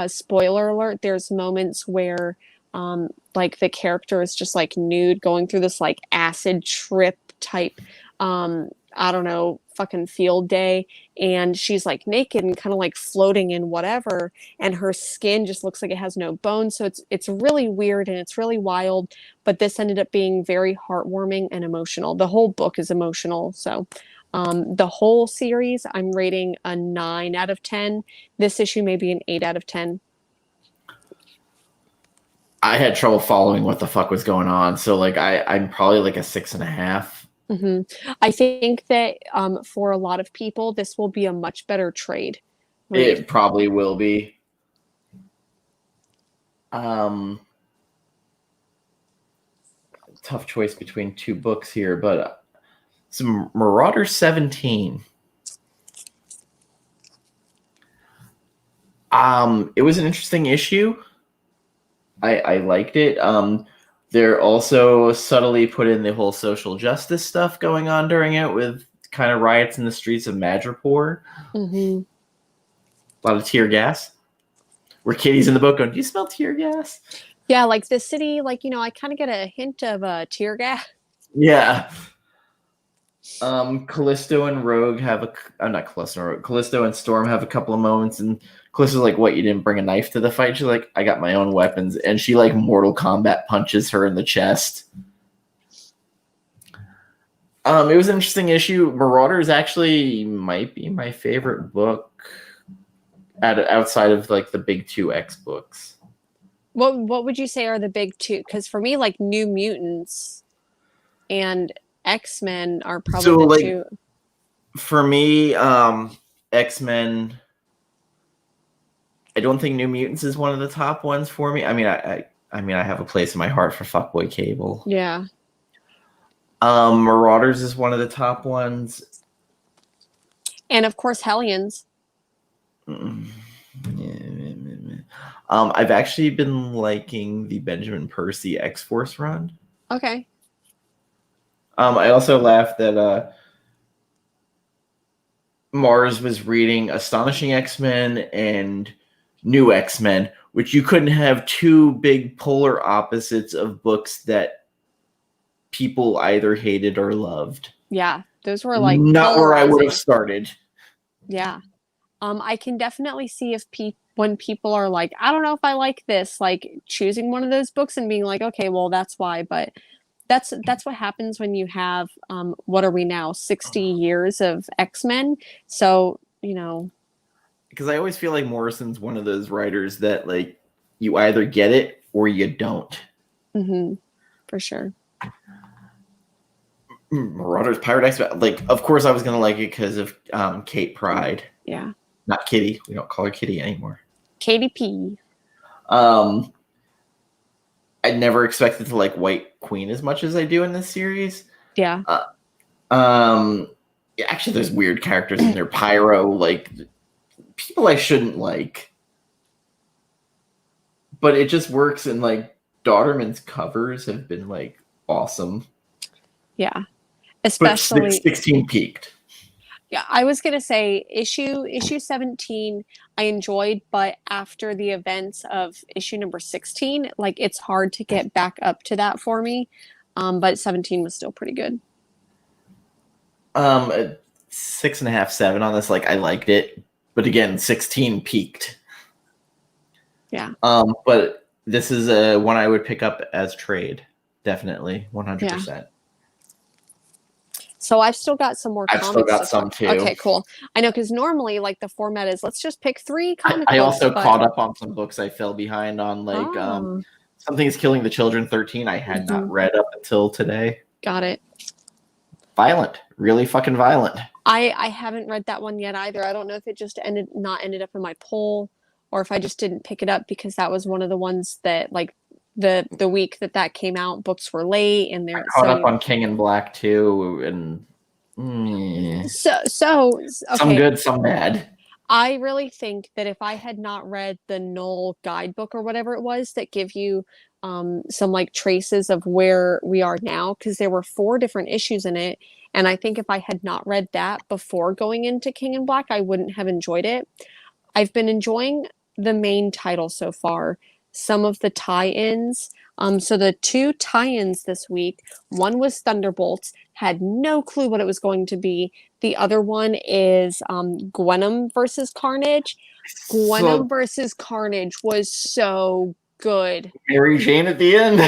spoiler alert, there's moments where, like, the character is just, like, nude going through this, like, acid trip type, I don't know, fucking field day. And she's, like, naked and kind of, like, floating in whatever. And her skin just looks like it has no bones. So it's really weird and it's really wild. But this ended up being very heartwarming and emotional. The whole book is emotional. So the whole series, I'm rating a 9 out of 10. This issue may be an 8 out of 10. I had trouble following what the fuck was going on. So, like, I'm probably like a 6.5. Mm-hmm. I think that for a lot of people, this will be a much better trade. It probably will be. Tough choice between 2 books here, but some Marauder 17. It was an interesting issue. I liked it. They're also subtly put in the whole social justice stuff going on during it with kind of riots in the streets of Madripoor. Mm-hmm. A lot of tear gas. Where Kitty's in the book going, do you smell tear gas? Yeah, like the city, like, you know, I kind of get a hint of tear gas. Yeah. Callisto and Rogue have not Callisto and Rogue. Callisto and Storm have a couple of moments, and Callisto's like, what, you didn't bring a knife to the fight? She's like, I got my own weapons. And she, like, Mortal Kombat punches her in the chest. It was an interesting issue. Marauders actually might be my favorite book outside of like the big two X books. What would you say are the big two? Because for me, like New Mutants and X-Men are probably So the like two. for me, X-Men. I don't think New Mutants is one of the top ones for me. I mean, I mean, I have a place in my heart for Fuckboy Cable. Yeah. Marauders is one of the top ones. And of course, Hellions. I've actually been liking the Benjamin Percy X-Force run. Okay. I also laughed that Mars was reading Astonishing X-Men and New X-Men, which you couldn't have two big polar opposites of books that people either hated or loved. Yeah. Those were like not where I would polarizing. have started. Yeah. I can definitely see if when people are like, I don't know if I like this, like choosing one of those books and being like, okay, well, that's why. But that's what happens when you have what are we now, 60 years of X-Men. So, you know, Because I always feel like Morrison's one of those writers that like you either get it or you don't. for sure. Marauders, Pirate X, like of course I was gonna like it because of Kate Pride. Yeah. Not Kitty. We don't call her Kitty anymore. KDP. I never expected to like White Queen as much as I do in this series. Yeah. Actually, there's weird characters in there. Pyro, like people I shouldn't like, but it just works. And like Daughterman's covers have been like awesome. Yeah. But Especially 16 peaked. Yeah, I was gonna say issue 17 I enjoyed, but after the events of issue number 16, like it's hard to get back up to that for me. But 17 was still pretty good. 6.5, 7 on this. Like I liked it, but again, 16 peaked. Yeah. But this is a one I would pick up as trade, definitely, 100%. Yeah. So I've still got some more I've comics still got to some talk. too. Okay, cool. I know because normally like the format is let's just pick 3 comic I books. also caught up on some books I fell behind on, like Oh. Something's Killing the Children 13. I had not read up until today. Got it. Violent, really fucking violent. I haven't read that one yet either. I don't know if it just ended up in my poll or if I just didn't pick it up because that was one of the ones that like the week that came out, books were late and I they're caught up on King in Black too, and okay. some good, some bad. I really think that if I had not read the Knoll guidebook or whatever it was that give you some like traces of where we are now, because there were 4 different issues in it, and I think if I had not read that before going into King in Black, I wouldn't have enjoyed it. I've been enjoying the main title so far, some of the tie-ins. So the 2 tie-ins this week, one was Thunderbolts, had no clue what it was going to be. The other one is Gwenom versus Carnage. Gwenom versus Carnage was so good. Mary Jane at the end.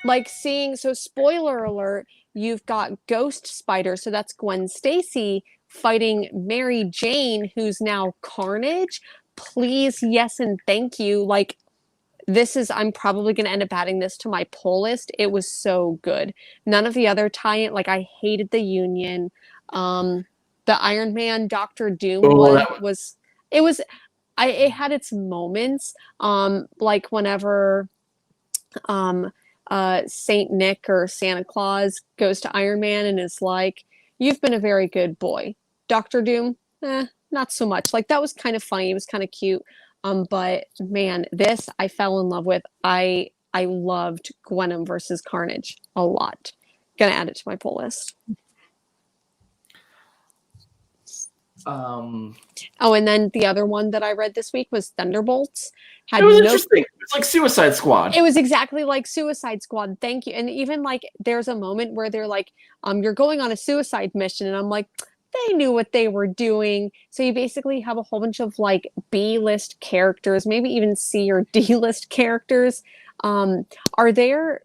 Like so spoiler alert, you've got Ghost Spider, so that's Gwen Stacy fighting Mary Jane, who's now Carnage. Please, yes, and thank you. Like, I'm probably going to end up adding this to my pull list. It was so good. None of the other tie-in, like I hated the Union. The Iron Man Doctor Doom it had its moments. Like whenever Saint Nick or Santa Claus goes to Iron Man and is like, "You've been a very good boy." Doctor Doom, not so much. Like that was kind of funny. It was kind of cute. But man, this I fell in love with. I loved Gwenom versus Carnage a lot. Gonna add it to my pull list. Oh, and then the other one that I read this week was Thunderbolts. It was interesting. It's like Suicide Squad. It was exactly like Suicide Squad. Thank you. And even like there's a moment where they're like, you're going on a suicide mission, and I'm like, they knew what they were doing. So you basically have a whole bunch of like B-list characters, maybe even C or D-list characters. Are there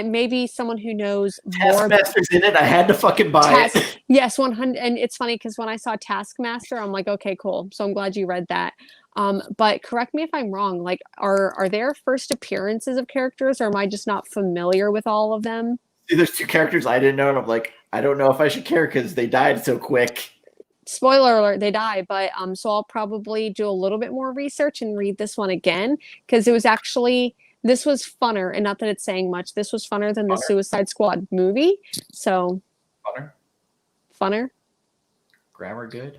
maybe someone who knows more. Taskmaster's in it. I had to fucking buy it. Yes, 100. And it's funny because when I saw Taskmaster, I'm like, okay, cool. So I'm glad you read that. But correct me if I'm wrong. Like, are there first appearances of characters, or am I just not familiar with all of them? See, there's 2 characters I didn't know, and I'm like, I don't know if I should care because they died so quick. Spoiler alert, they die. But so I'll probably do a little bit more research and read this one again because it was actually this was funner, and not that it's saying much. This was funner than the Suicide Squad movie. So funner. Grammar good.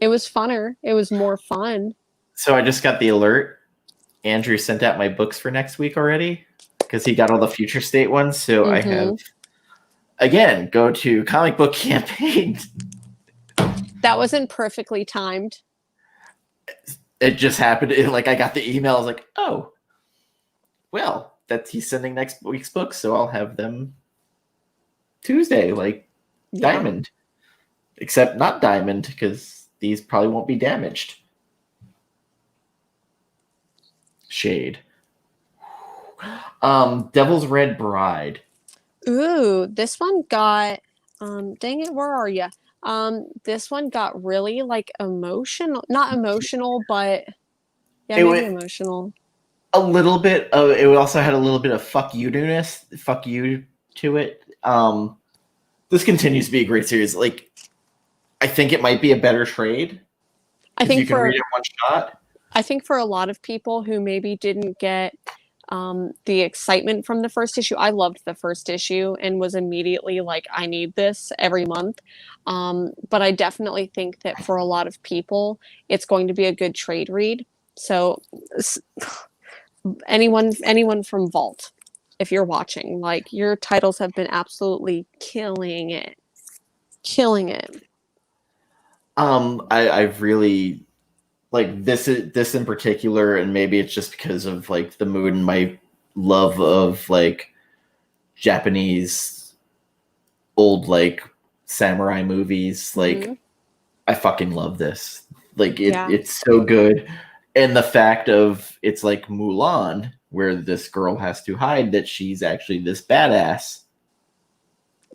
It was funner. It was more fun. So I just got the alert. Andrew sent out my books for next week already because he got all the future state ones. So I have, again, go to comic book campaign. That wasn't perfectly timed. It just happened. I got the email. I was like, oh, well, he's sending next week's books. So I'll have them Tuesday, Diamond. Except not Diamond because these probably won't be damaged. Shade. Devil's Red Bride. Ooh, this one got dang it, where are you? This one got really emotional. Not emotional, but yeah, maybe emotional. A little bit of it also had a little bit of fuck you to it. This continues to be a great series. I think it might be a better trade. I think you can read it in one shot. I think for a lot of people who maybe didn't get the excitement from the first issue, I loved the first issue and was immediately like, I need this every month. But I definitely think that for a lot of people, it's going to be a good trade read. So anyone from Vault, if you're watching, your titles have been absolutely killing it. I've really this in particular, and maybe it's just because of the mood and my love of Japanese old samurai movies. I fucking love this. It's so good. And the fact of it's like Mulan, where this girl has to hide that she's actually this badass.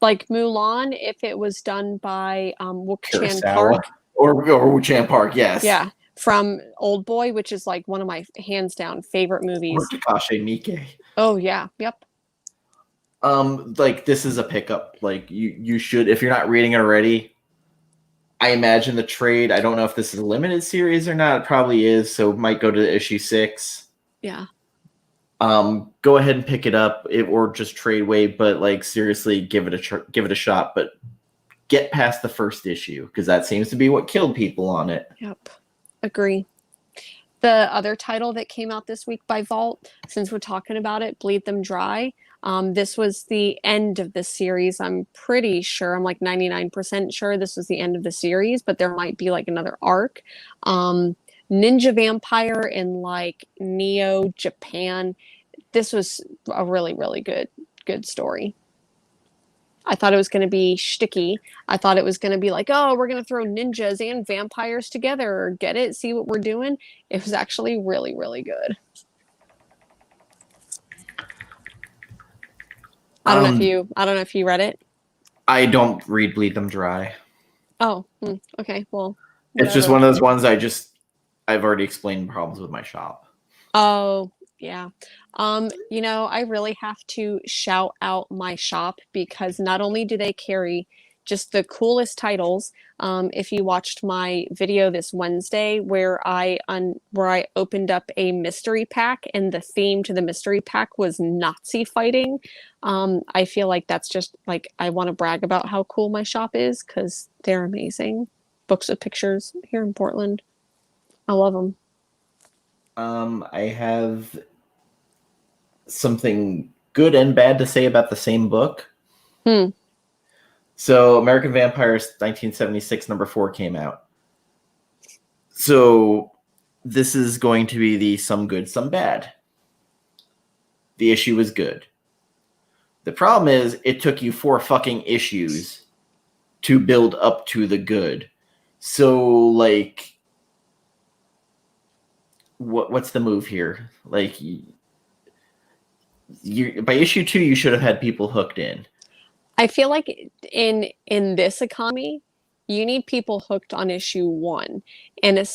Like Mulan, if it was done by Wook-Chan Park. Or Wook-Chan Park, yes. Yeah, from Old Boy, which is one of my hands down favorite movies. Or Takashi Miike. Oh yeah, yep. This is a pickup. You should, if you're not reading it already. I imagine the trade. I don't know if this is a limited series or not. It probably is, so it might go to issue 6. Yeah. Go ahead and pick it up, or just trade wait. But seriously, give it a shot. But get past the first issue because that seems to be what killed people on it. Yep, agree. The other title that came out this week by Vault, since we're talking about it, Bleed Them Dry. This was the end of the series. I'm pretty sure, I'm 99% sure this was the end of the series, but there might be another arc. Ninja vampire in Neo Japan. This was a really, really good story. I thought it was going to be shticky. I thought it was going to be oh, we're going to throw ninjas and vampires together. Get it? See what we're doing? It was actually really, really good. I don't know if you read it. I don't read Bleed Them Dry. Oh, okay. Well, it's just one of those ones I've already explained problems with my shop. Oh, yeah. I really have to shout out my shop because not only do they carry just the coolest titles. If you watched my video this Wednesday where I opened up a mystery pack and the theme to the mystery pack was Nazi fighting, I feel like that's just I want to brag about how cool my shop is because they're amazing. Books with pictures here in Portland. I love them. I have something good and bad to say about the same book. So American Vampires 1976 number 4 came out. So this is going to be the some good, some bad. The issue is good. The problem is it took you 4 fucking issues to build up to the good. So what's the move here? by issue 2, you should have had people hooked in. I feel like in this economy, you need people hooked on issue 1, and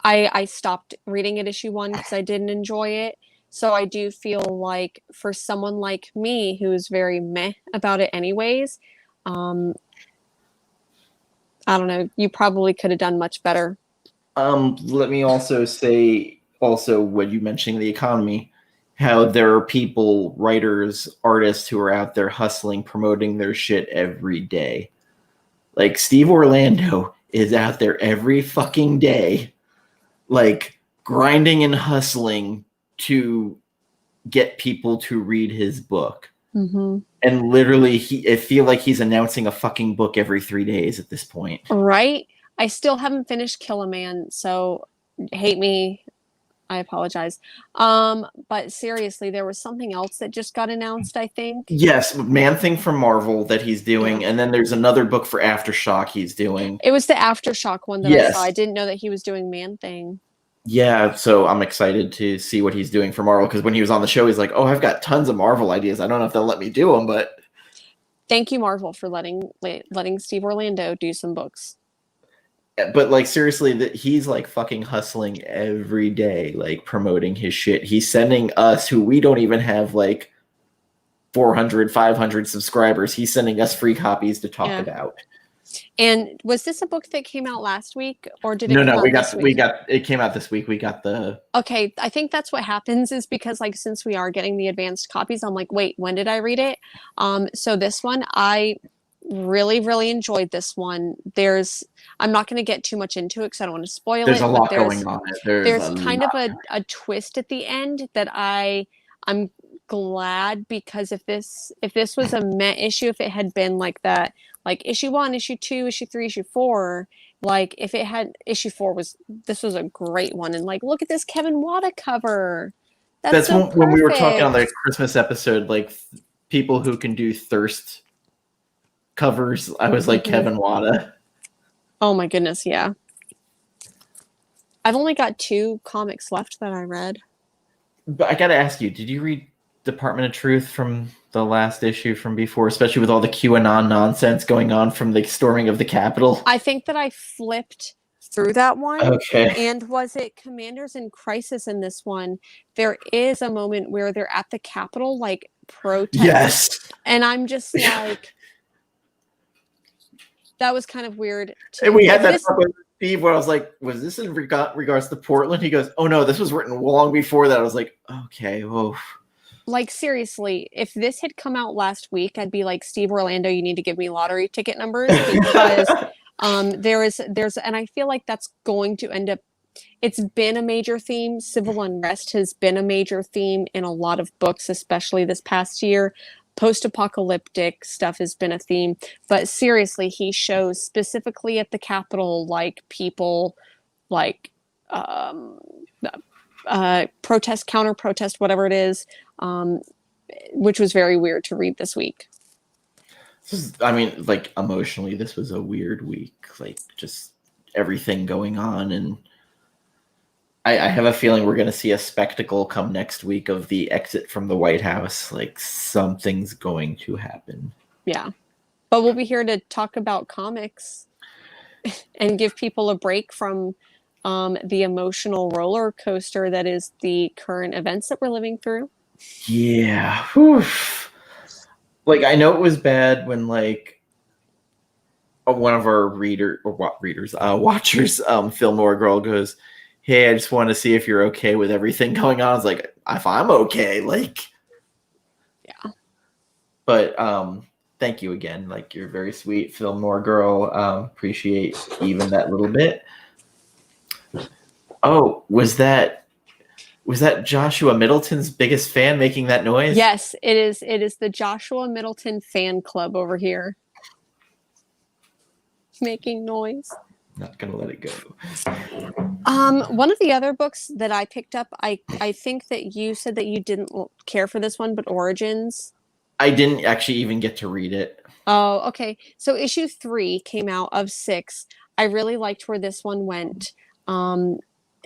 I stopped reading at issue 1 because I didn't enjoy it. So I do feel like for someone like me who's very meh about it anyways, um, I don't know, you probably could have done much better. Let me also say, when you mentioning the economy, how there are people, writers, artists who are out there hustling, promoting their shit every day. Like Steve Orlando is out there every fucking day, like grinding and hustling to get people to read his book. Mm-hmm. And literally, I feel like he's announcing a fucking book every 3 days at this point. Right? I still haven't finished Kill a Man, so hate me. I apologize. But seriously, there was something else that just got announced, I think. Yes, Man-Thing from Marvel that he's doing, and then there's another book for Aftershock he's doing. It was the Aftershock one that I Yes. saw. I didn't know that he was doing Man-Thing. Yeah, so I'm excited to see what he's doing for Marvel, because when he was on the show, he's like, "Oh, I've got tons of Marvel ideas. I don't know if they'll let me do them, but." Thank you, Marvel, for letting Steve Orlando do some books. But like seriously, that he's like fucking hustling every day, like promoting his shit. He's sending us, who we don't even have like 400, 500 subscribers. He's sending us free copies to talk about. And was this a book that came out last week, or did it No, come out this week? we got it came out this week. We got the Okay, I think that's what happens is because like since we are getting the advanced copies, I'm like, wait, when did I read it? So this one I really, really enjoyed this one. I'm not going to get too much into it because I don't want to spoil there's it. a lot going on. There's kind of a twist at the end that I'm glad, because if this was a Met issue, if it had been like that, like issue 1, issue 2, issue 3, issue 4, like if it had issue 4 was a great one, and like look at this Kevin Wada cover. That's so when we were talking on the Christmas episode, like people who can do thirst covers. I was like Kevin Wada. Oh my goodness, yeah. I've only got 2 comics left that I read. But I gotta ask you, did you read Department of Truth from the last issue from before, especially with all the QAnon nonsense going on from the storming of the Capitol? I think that I flipped through that one. Okay. And was it Commanders in Crisis in this one? There is a moment where they're at the Capitol, like protesting. Yes. And I'm just like, that was kind of weird. And we had that talk with Steve where I was like, was this in regards to Portland? He goes, oh no, this was written long before that. I was like, okay, whoa. Like seriously, if this had come out last week, I'd be like, Steve Orlando, you need to give me lottery ticket numbers, because there's and I feel like that's going to end up, it's been a major theme. Civil unrest has been a major theme in a lot of books, especially this past year. Post-apocalyptic stuff has been a theme, but seriously, he shows specifically at the Capitol, like people like protest, counter protest, whatever it is, which was very weird to read this week. I mean, like emotionally, this was a weird week, like just everything going on. And I have a feeling we're going to see a spectacle come next week of the exit from the White House. Like something's going to happen. Yeah. But we'll be here to talk about comics and give people a break from the emotional roller coaster that is the current events that we're living through. Yeah. Whew. Like, I know it was bad when like one of our watchers, Fillmore Girl goes, hey, I just want to see if you're okay with everything going on. I was like, if I'm okay, like, yeah. But thank you again. Like, you're very sweet, Fillmore Girl. Appreciate even that little bit. Oh, was that Joshua Middleton's biggest fan making that noise? Yes, it is. It is the Joshua Middleton fan club over here making noise. Not gonna let it go. One of the other books that I picked up, I think that you said that you didn't care for this one, but Origins. I didn't actually even get to read it. Oh, okay. So issue 3 came out of 6. I really liked where this one went.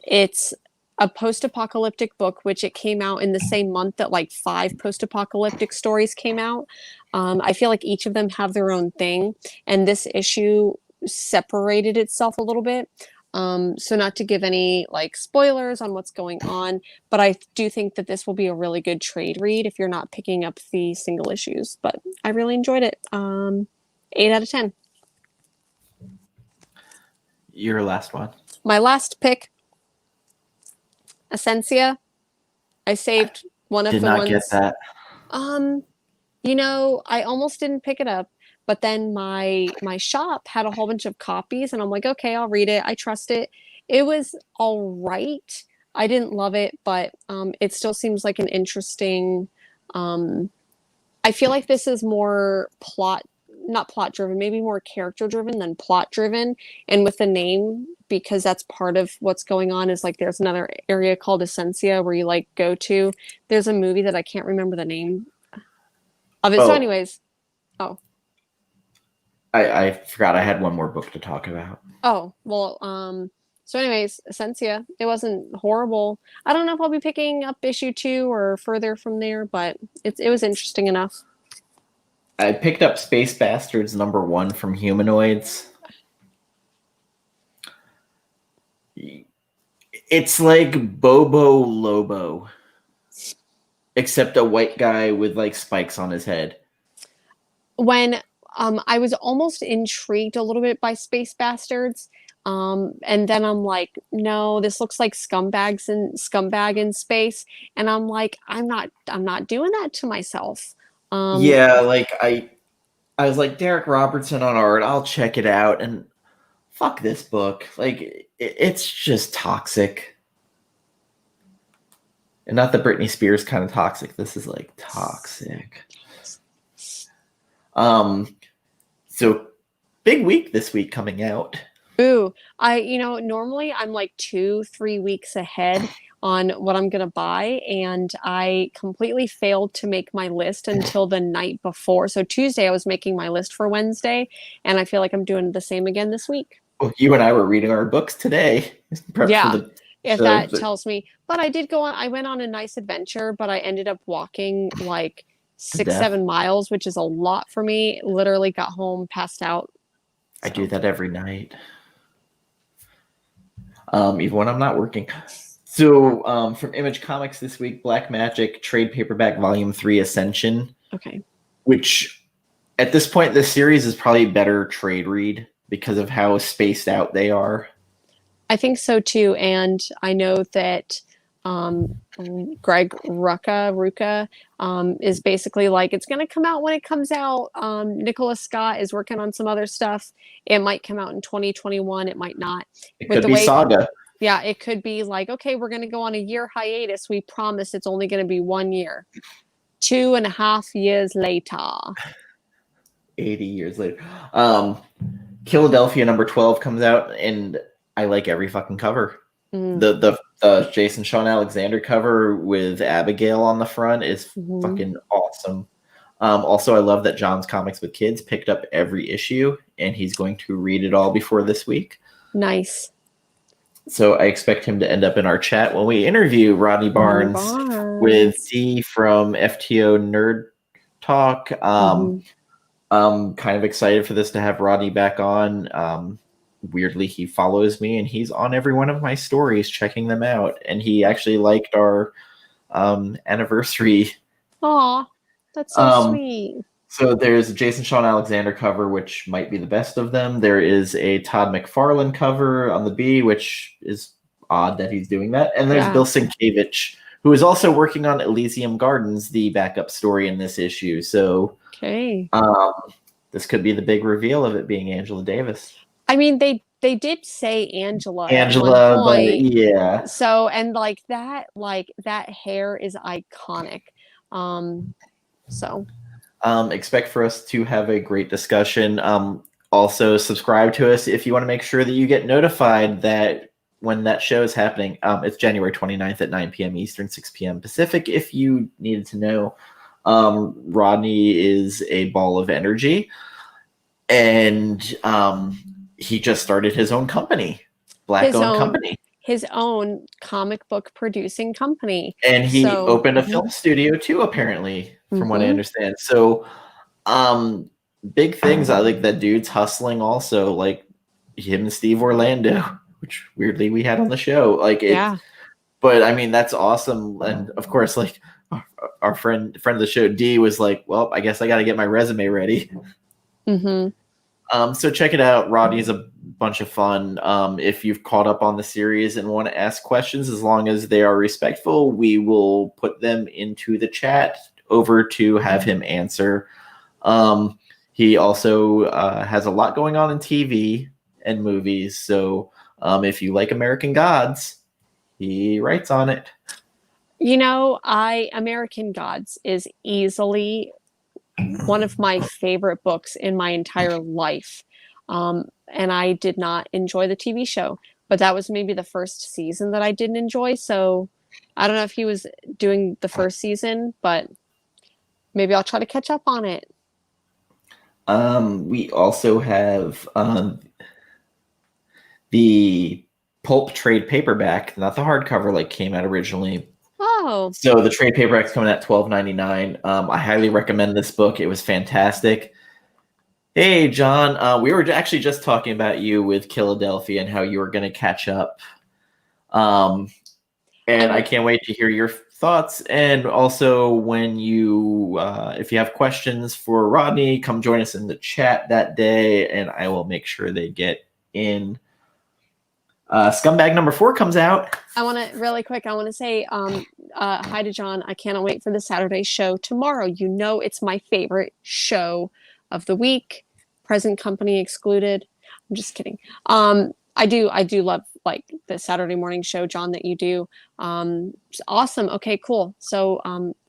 It's a post-apocalyptic book, which it came out in the same month that like 5 post-apocalyptic stories came out. I feel like each of them have their own thing, and this issue separated itself a little bit. So not to give any like spoilers on what's going on, but I do think that this will be a really good trade read if you're not picking up the single issues. But I really enjoyed it. 8 out of 10. Your last one. My last pick, Essentia. I saved one of Did the not ones. get that. You know, I almost didn't pick it up, but then my shop had a whole bunch of copies, and I'm like, okay, I'll read it. I trust it. It was all right. I didn't love it, but it still seems like an interesting. I feel like this is more plot, not plot driven, maybe more character driven than plot driven. And with the name, because that's part of what's going on, is like there's another area called Essentia where you like go to. There's a movie that I can't remember the name of it. So, Oh. anyways, oh, I forgot I had one more book to talk about. oh, well, so anyways, Essentia, it wasn't horrible. I don't know if I'll be picking up issue 2 or further from there, but it was interesting enough. I picked up Space Bastards #1 from Humanoids. It's like Bobo Lobo, except a white guy with like spikes on his head. When I was almost intrigued a little bit by Space Bastards, and then I'm like, no, this looks like Scumbag in space, and I'm like, I'm not doing that to myself. Yeah, like I was like Derek Robertson on art. I'll check it out, and fuck this book. Like it's just toxic, and not the Britney Spears kind of toxic. This is like toxic. So big week this week coming out. Ooh, normally I'm like 2-3 weeks ahead on what I'm gonna buy, and I completely failed to make my list until the night before. So Tuesday I was making my list for Wednesday, and I feel like I'm doing the same again this week. Well, you and I were reading our books today. Yeah, if that tells me. But I went on a nice adventure, but I ended up walking like 6-7 miles, which is a lot for me. Literally got home, passed out. I do that every night. Even when I'm not working. So from Image Comics this week, Black Magic Trade Paperback Volume 3 Ascension. Okay. Which at this point, this series is probably a better trade read because of how spaced out they are. I think so too. And I know that Greg Rucka is basically like, it's going to come out when it comes out. Nicholas Scott is working on some other stuff. It might come out in 2021. It might not. It could be Saga. Yeah, it could be like, okay, we're going to go on a year hiatus. We promise it's only going to be 1 year. 2.5 years later. 80 years later. Philadelphia #12 comes out, and I like every fucking cover. The Jason Sean Alexander cover with Abigail on the front is fucking awesome. Also, I love that John's Comics with Kids picked up every issue, and he's going to read it all before this week. Nice. So I expect him to end up in our chat when we interview Rodney Barnes with D from FTO Nerd Talk. I'm kind of excited for this to have Rodney back on. Weirdly, he follows me, and he's on every one of my stories checking them out. And he actually liked our anniversary. Aw, that's so sweet. So there's a Jason Sean Alexander cover, which might be the best of them. There is a Todd McFarlane cover on the B, which is odd that he's doing that. And there's Bill Sienkiewicz, who is also working on Elysium Gardens, the backup story in this issue. So this could be the big reveal of it being Angela Davis. I mean, they did say Angela, but yeah. So, and like that hair is iconic. So expect for us to have a great discussion. Also subscribe to us if you want to make sure that you get notified that when that show is happening. It's January 29th at 9 p.m. Eastern, 6 p.m. Pacific. If you needed to know, Rodney is a ball of energy, and he just started his own company, Black-owned company. his own comic book producing company. And he So, opened a film studio too, apparently, from what I mhm. understand. So, big things. I like that dude's hustling also, like him and Steve Orlando, which weirdly we had on the show. Like it, Yeah. but I mean that's awesome. And of course, like our friend of the show D was like, well, I guess I got to get my resume ready. Hmm. So check it out. Rodney's a bunch of fun. If you've caught up on the series and want to ask questions, as long as they are respectful, we will put them into the chat over to have him answer. He also has a lot going on in TV and movies. So if you like American Gods, he writes on it. You know, American Gods is easily one of my favorite books in my entire life. And I did not enjoy the TV show, but that was maybe the first season that I didn't enjoy. So I don't know if he was doing the first season, but maybe I'll try to catch up on it. We also have the pulp trade paperback, not the hardcover like came out originally. Oh, So the trade paperback's coming at $12.99. I highly recommend this book. It was fantastic. Hey, John, we were actually just talking about you with Philadelphia and how you were going to catch up. And I can't wait to hear your thoughts. And also, when you, if you have questions for Rodney, come join us in the chat that day, and I will make sure they get in. Scumbag number 4 comes out. I want to really quick. I want to say hi to John. I cannot wait for the Saturday show tomorrow. You know, it's my favorite show of the week. Present company excluded. I'm just kidding. I do love like the Saturday morning show, John, that you do. It's awesome. Okay, cool. So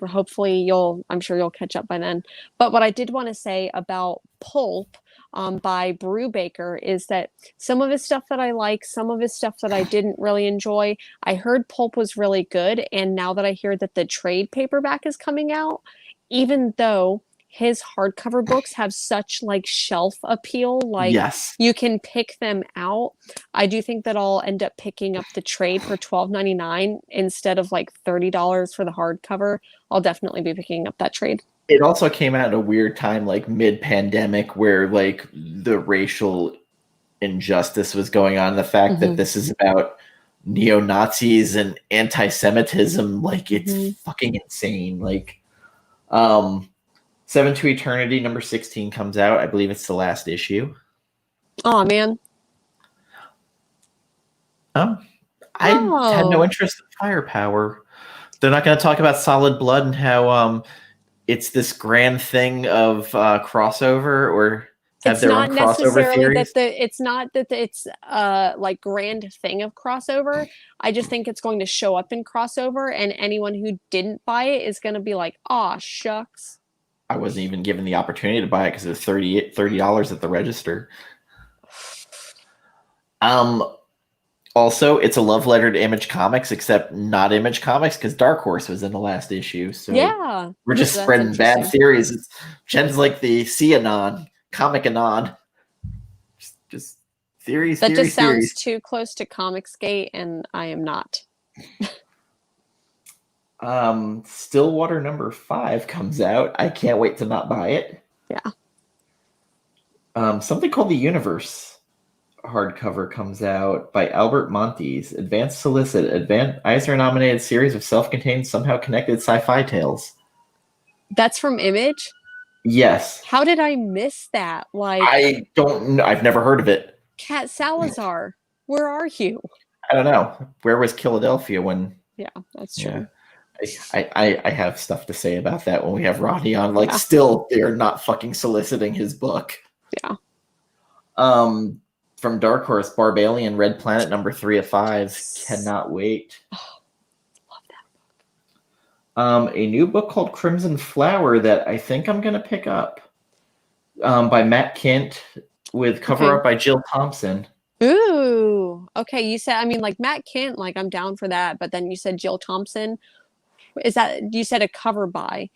hopefully I'm sure you'll catch up by then. But what I did want to say about Pulp by Brubaker is that some of his stuff that I like, some of his stuff that I didn't really enjoy. I heard Pulp was really good, and now that I hear that the trade paperback is coming out, even though his hardcover books have such like shelf appeal, like Yes. you can pick them out. I do think that I'll end up picking up the trade for $12.99 instead of like $30 for the hardcover. I'll definitely be picking up that trade. It also came out at a weird time, like mid-pandemic, where like the racial injustice was going on. The fact that this is about neo-Nazis and anti-Semitism, like it's fucking insane. Like, Seven to Eternity number 16 comes out. I believe it's the last issue. Oh man. I had no interest in Firepower. They're not going to talk about Solid Blood and how it's this grand thing of crossover, or have their own crossover theories. It's not that it's like grand thing of crossover. I just think it's going to show up in crossover, and anyone who didn't buy it is going to be like, "Aw, shucks." I wasn't even given the opportunity to buy it because it was $30 at the register. Also, it's a love letter to Image Comics, except not Image Comics because Dark Horse was in the last issue. So yeah, we're just spreading bad theories. Jen's like the C-Anon, Comic Anon. Just theories. That theories, just sounds theories. too close to Comicsgate, and I am not. Stillwater number 5 comes out. I can't wait to not buy it. Yeah. Something called The Universe hardcover comes out by Albert Montes. Advanced Solicit, Eisner-nominated series of self-contained, somehow connected sci-fi tales. That's from Image? Yes. How did I miss that? Like, I don't know. I've never heard of it. Kat Salazar, where are you? I don't know. Where was Philadelphia when? Yeah, that's true. I have stuff to say about that when we have Rodney on. Like, still, they're not fucking soliciting his book. Yeah. From Dark Horse, Barbalian Red Planet number 3 of 5. Cannot wait. Oh, love that book. A new book called Crimson Flower that I think I'm gonna pick up. By Matt Kint with cover art by Jill Thompson. Ooh. Okay, you said, I mean, like Matt Kint, like I'm down for that, but then you said Jill Thompson. Is that, you said a cover by?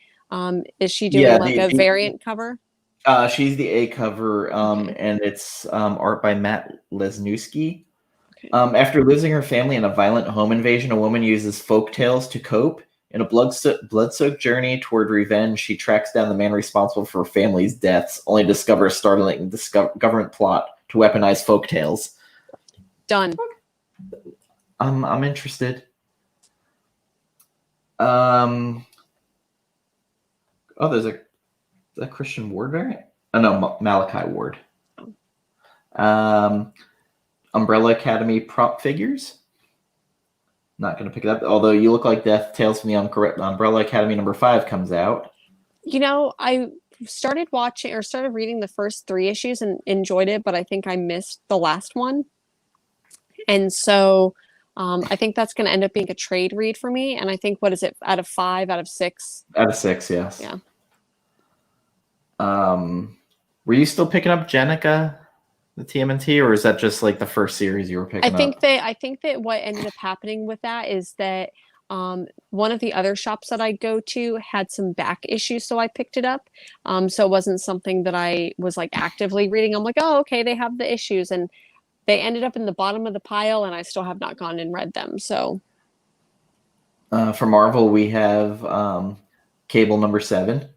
Is she doing a variant cover? She's the A cover, and it's art by Matt Lesniewski. Okay. After losing her family in a violent home invasion, a woman uses folk tales to cope. In a blood-soaked journey toward revenge, she tracks down the man responsible for her family's deaths, only to discover a startling government plot to weaponize folk tales. Done. I'm interested. There's a Christian Ward variant. Oh no, Malachi Ward. Umbrella Academy prop figures. Not going to pick it up. Although You Look Like Death, Tales from the Umbrella Academy #5 comes out. You know, I started reading the first 3 issues and enjoyed it, but I think I missed the last one. And so I think that's going to end up being a trade read for me. And I think, what is it, out of 5, out of 6? Out of 6, yes. Yeah. Were you still picking up Jenica, the TMNT, or is that just like the first series you were picking up? I think that what ended up happening with that is that one of the other shops that I go to had some back issues, so I picked it up. So it wasn't something that I was like actively reading. I'm like, oh, okay, they have the issues, and they ended up in the bottom of the pile, and I still have not gone and read them. So for Marvel, we have Cable #7.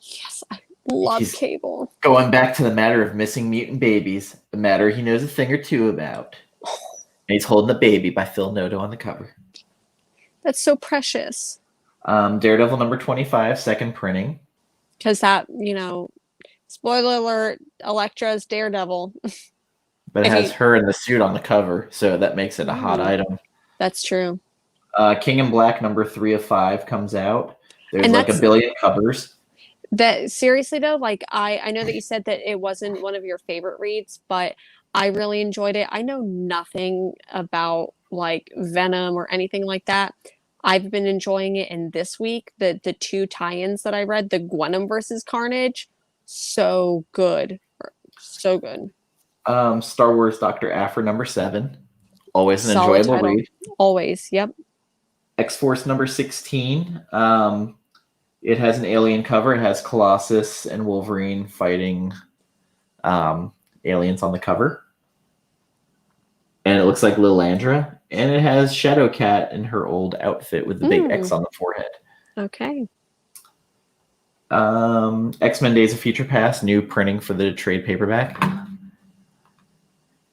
yes, I love Cable. Going back to the matter of missing mutant babies, a matter he knows a thing or two about. And he's holding a baby by Phil Noto on the cover. That's so precious. Daredevil #25, second printing. Because that, spoiler alert, Elektra's Daredevil. But it has her in the suit on the cover, so that makes it a hot item. That's true. King in Black #3 of 5 comes out. There's like a billion covers. That seriously though, like I know that you said that it wasn't one of your favorite reads, but I really enjoyed it. I know nothing about like Venom or anything like that. I've been enjoying it, and this week the 2 tie-ins that I read, the Gwenom versus Carnage, so good. So good. Star Wars Dr. Aphra #7. Always an Solid enjoyable title. read. Always, yep. X-Force #16. It has an alien cover. It has Colossus and Wolverine fighting aliens on the cover. And it looks like Lilandra. And it has Shadowcat in her old outfit with the big X on the forehead. Okay. X-Men Days of Future Past, new printing for the trade paperback.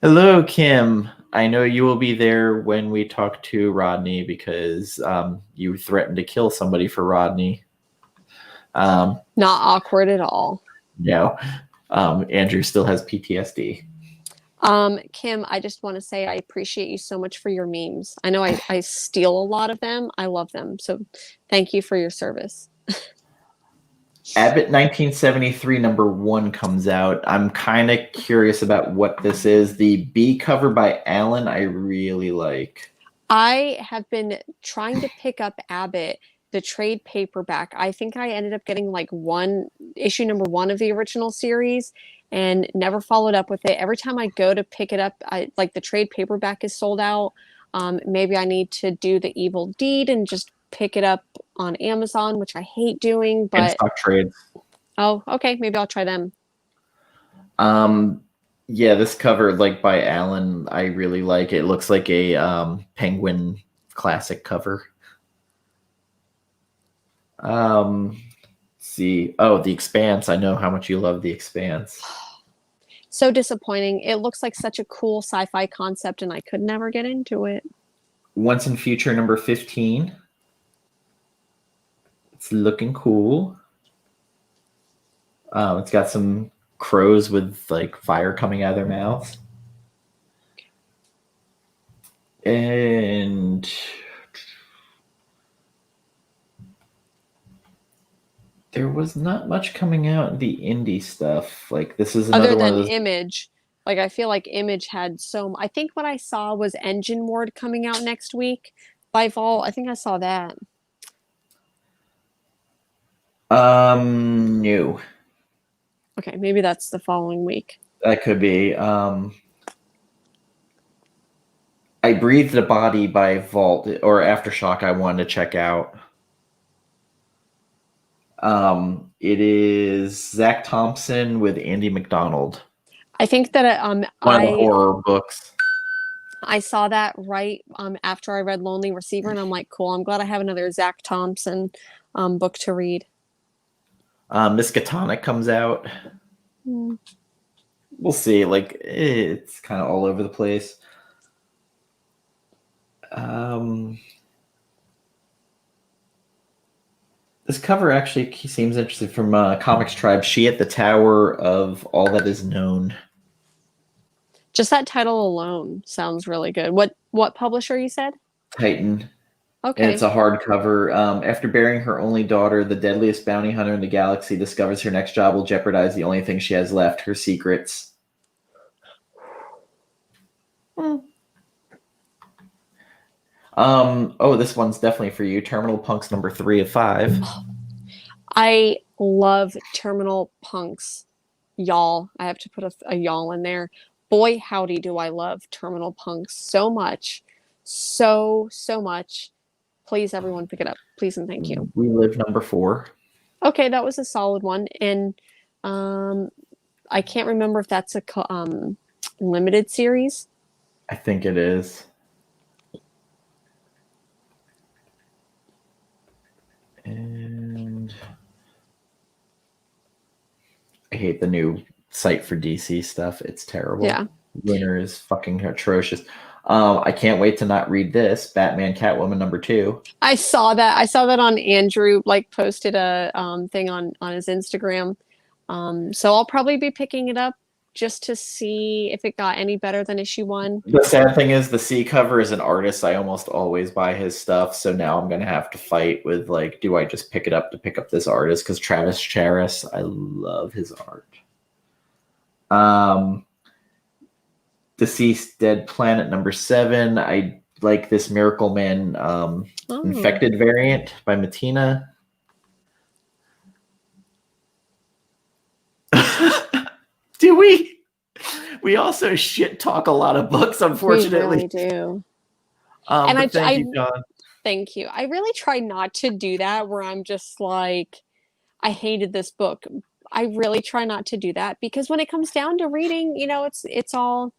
Hello, Kim. I know you will be there when we talk to Rodney because you threatened to kill somebody for Rodney. Not awkward at all. No. Andrew still has PTSD. Kim, I just want to say I appreciate you so much for your memes. I know I steal a lot of them. I love them. So thank you for your service. Abbott 1973 #1 comes out. I'm kind of curious about what this is. The B cover by Alan, I really like. I have been trying to pick up Abbott, the trade paperback. I think I ended up getting like issue #1 of the original series and never followed up with it. Every time I go to pick it up, like the trade paperback is sold out. Maybe I need to do the evil deed and just pick it up on Amazon, which I hate doing, but stock trades. Oh, okay, maybe I'll try them. Yeah, this cover, like by Alan, I really like it. It looks like a Penguin classic cover. Let's see. Oh, The Expanse. I know how much you love The Expanse. So disappointing. It looks like such a cool sci-fi concept, and I could never get into it. Once and Future #15. It's looking cool. It's got some crows with like fire coming out of their mouths. And there was not much coming out in the indie stuff. Like this is another Other one than of those. Image. Like I feel like Image had I think what I saw was Engine Ward coming out next week by Vault. I think I saw that. No. Okay, maybe that's the following week. That could be. I Breathed a Body by Vault or Aftershock I wanted to check out. It is Zach Thompson with Andy McDonald. I think that one of the horror books. I saw that right after I read Lonely Receiver, and I'm like, cool. I'm glad I have another Zach Thompson book to read. Miskatonic comes out. Mm. We'll see. Like, it's kind of all over the place. This cover actually seems interesting from Comics Tribe. She at the Tower of All That Is Known. Just that title alone sounds really good. What publisher you said? Titan. And Okay. it's a hardcover. After burying her only daughter, the deadliest bounty hunter in the galaxy discovers her next job will jeopardize the only thing she has left, her secrets. This one's definitely for you. Terminal Punks number 3 of 5. I love Terminal Punks. Y'all. I have to put a y'all in there. Boy, howdy, do I love Terminal Punks so much. So much. Please, everyone, pick it up. Please and thank you. We Live number 4. Okay, that was a solid one. And I can't remember if that's a limited series. I think it is. And I hate the new site for DC stuff. It's terrible. Yeah. Winter is fucking atrocious. I can't wait to not read this. Batman Catwoman number 2. I saw that. I saw that on Andrew posted a thing on his Instagram. So I'll probably be picking it up just to see if it got any better than issue 1. The sad thing is the C cover is an artist. I almost always buy his stuff. So now I'm going to have to fight with, like, do I just pick it up to pick up this artist? Because Travis Charis, I love his art. Deceased Dead Planet number 7. I like this Miracle Man Infected variant by Matina. Do we? We also shit talk a lot of books, unfortunately. We really do. And thank you, John. Thank you. I really try not to do that where I'm just like, I hated this book. I really try not to do that because when it comes down to reading, it's all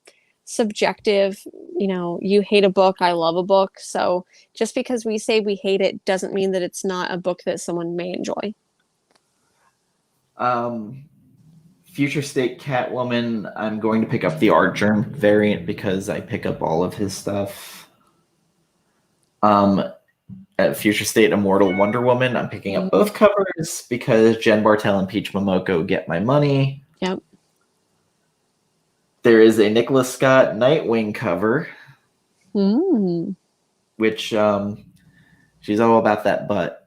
subjective. You hate a book, I love a book. So just because we say we hate it doesn't mean that it's not a book that someone may enjoy. Future State Catwoman, I'm going to pick up the Art Germ variant because I pick up all of his stuff. At Future State Immortal Wonder Woman, I'm picking up both covers because Jen Bartel and Peach Momoko get my money. Yep. There is a Nicholas Scott Nightwing cover, which she's all about that butt.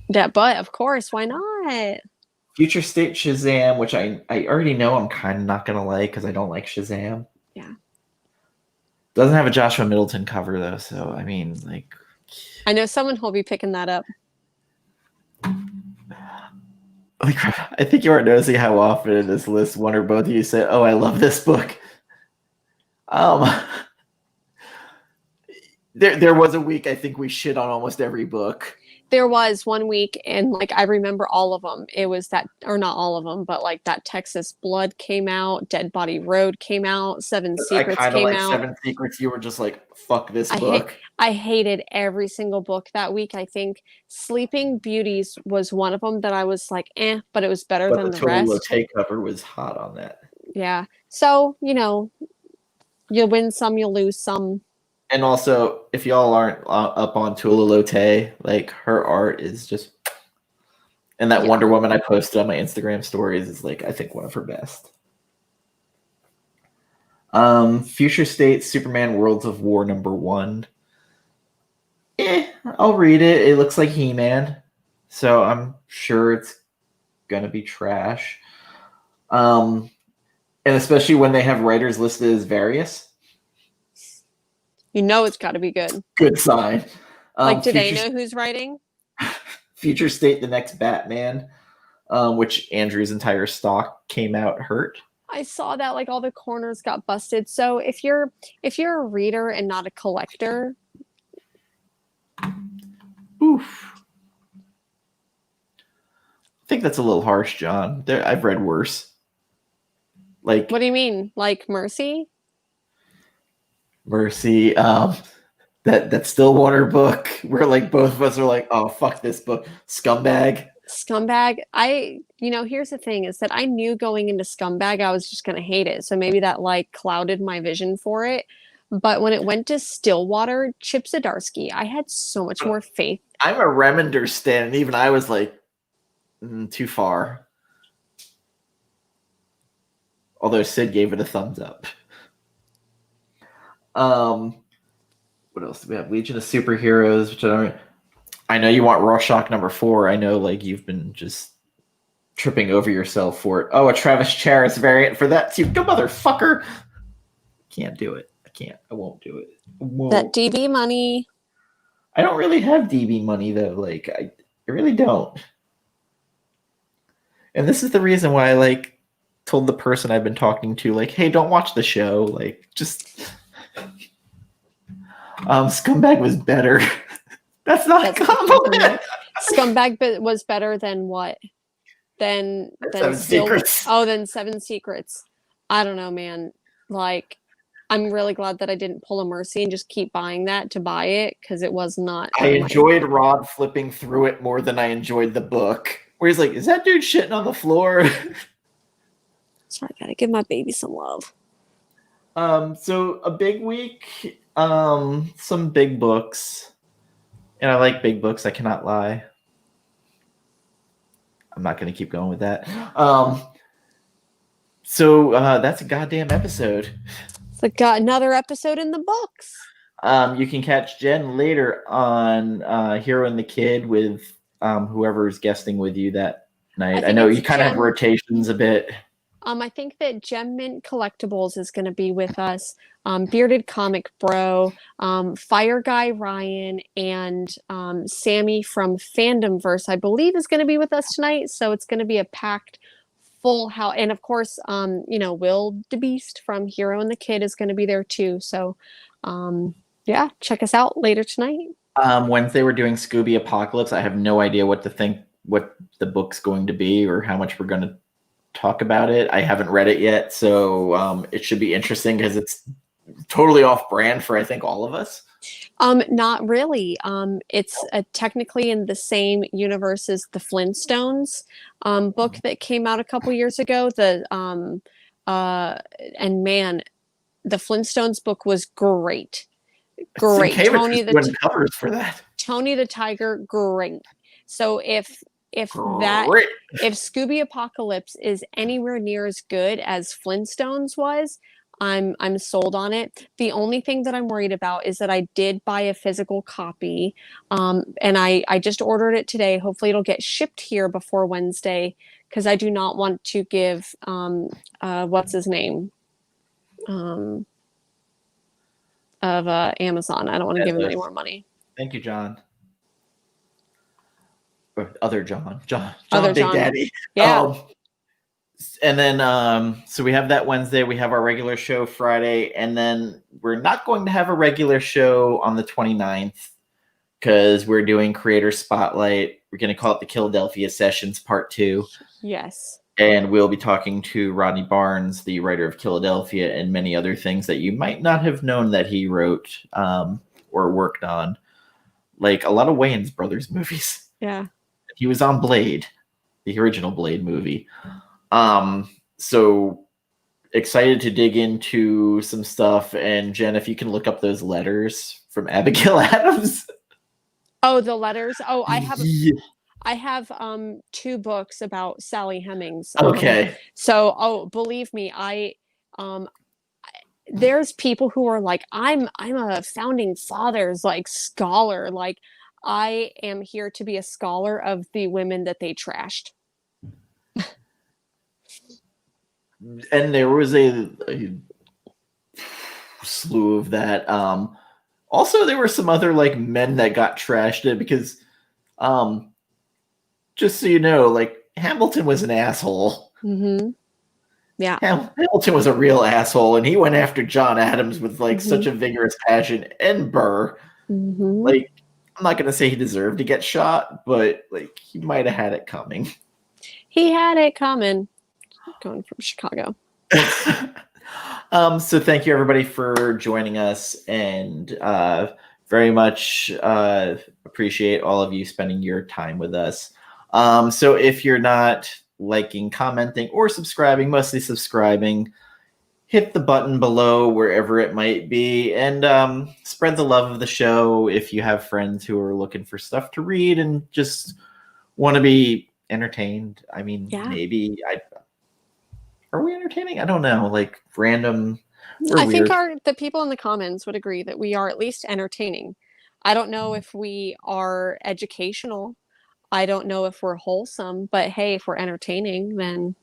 That butt, of course. Why not? Future State Shazam, which I already know I'm kind of not going to like because I don't like Shazam. Yeah. Doesn't have a Joshua Middleton cover, though, so, I mean, like... I know someone will be picking that up. Like, I think you aren't noticing how often in this list one or both of you say, "Oh, I love this book." There was a week I think we shit on almost every book. There was one week, and I remember all of them. It was that, or not all of them, but that Texas Blood came out, Dead Body Road came out, Seven Secrets came out. Seven Secrets. You were just like, "Fuck this book." I hated every single book that week. I think Sleeping Beauties was one of them that I was like, but it was better than the rest. The Total Lotte cover was hot on that. Yeah. So, you win some, you lose some. And also, if y'all aren't up on Tula Lotte, like, her art is just... And that Wonder Woman I posted on my Instagram stories is, like, I think one of her best. Future State Superman Worlds of War number 1. I'll read it. It looks like He-Man, so I'm sure it's gonna be trash. And especially when they have writers listed as various. It's got to be good. Good sign. Do they know who's writing? Future State, the next Batman, which Andrew's entire stock came out hurt. I saw that all the corners got busted. So if you're a reader and not a collector, oof. I think that's a little harsh, John. I've read worse. Like, what do you mean? Like Mercy? Mercy. That Stillwater book where like both of us are like, oh fuck this book, Scumbag. Here's the thing is that I knew going into Scumbag I was just gonna hate it. So maybe that like clouded my vision for it. But when it went to Stillwater, Chip Zdarsky, I had so much more faith. I'm a Remender stan, and even I was like, too far. Although Sid gave it a thumbs up. What else do we have? Legion of Superheroes, which I know you want Rorschach #4. I know like you've been just tripping over yourself for it. Oh, a Travis Charest variant for that too. Go motherfucker. Can't do it. I can't. I won't do it. That DB money. I don't really have DB money though. Like I really don't. And this is the reason why I like told the person I've been talking to, like, hey, don't watch the show. Like, just Scumbag was better. That's not a compliment. Scumbag was better than what? Than Seven Secrets. Oh, then Seven Secrets. I don't know, man. Like, I'm really glad that I didn't pull a Mercy and just keep buying that to buy it because it was not. I enjoyed Rod flipping through it more than I enjoyed the book. Where he's like, is that dude shitting on the floor? Sorry, I gotta give my baby some love. So a big week, some big books. And I like big books, I cannot lie. I'm not gonna keep going with that. So that's a goddamn episode. It's like got another episode in the books. You can catch Jen later on Hero and the Kid with whoever's guesting with you that night. I know you kind of have rotations a bit. I think that Gem Mint Collectibles is going to be with us. Bearded Comic Bro, Fire Guy Ryan, and Sammy from Fandomverse, I believe, is going to be with us tonight. So it's going to be a packed full house. And of course, Will DeBeast from Hero and the Kid is going to be there too. So yeah, check us out later tonight. Wednesday we're doing Scooby Apocalypse. I have no idea what the book's going to be or how much we're going to talk about it. I haven't read it yet, so it should be interesting because it's totally off brand for I think all of us. Not really. It's technically in the same universe as the Flintstones book that came out a couple years ago. And man, the Flintstones book was great. Great. Tony the covers for that. Tony the Tiger, great. So if Scooby Apocalypse is anywhere near as good as Flintstones was, I'm sold on it. The only thing that I'm worried about is that I did buy a physical copy, and I just ordered it today. Hopefully it'll get shipped here before Wednesday because I do not want to give what's his name of Amazon. I don't want to give him any more money. Thank you, John. Or other John, Big John. Daddy. Yeah. And then, so we have that Wednesday. We have our regular show Friday. And then we're not going to have a regular show on the 29th because we're doing Creator Spotlight. We're going to call it the Philadelphia Sessions Part 2. Yes. And we'll be talking to Rodney Barnes, the writer of Philadelphia, and many other things that you might not have known that he wrote or worked on. Like a lot of Wayans Brothers movies. Yeah. He was on Blade, the original Blade movie. So excited to dig into some stuff. And Jen, if you can look up those letters from Abigail Adams. Oh, the letters. Oh, I have 2 books about Sally Hemings. Okay. So believe me, there's people who are like, I'm a founding fathers like scholar. Like I am here to be a scholar of the women that they trashed. And there was a slew of that. Also, there were some other like men that got trashed because, just so you know, like Hamilton was an asshole. Mm-hmm. Yeah, Hamilton was a real asshole, and he went after John Adams with like such a vigorous passion. And Burr, like, I'm not gonna say he deserved to get shot, but like he might have had it coming. He had it coming. Going from Chicago. So thank you everybody for joining us, and very much appreciate all of you spending your time with us. So if you're not liking, commenting, or subscribing, mostly subscribing, hit the button below wherever it might be, and spread the love of the show if you have friends who are looking for stuff to read and just want to be entertained. I mean, maybe are we entertaining? I don't know. Like random. I Weird. think the people in the comments would agree that we are at least entertaining. I don't know if we are educational. I don't know if we're wholesome, but hey, if we're entertaining, then.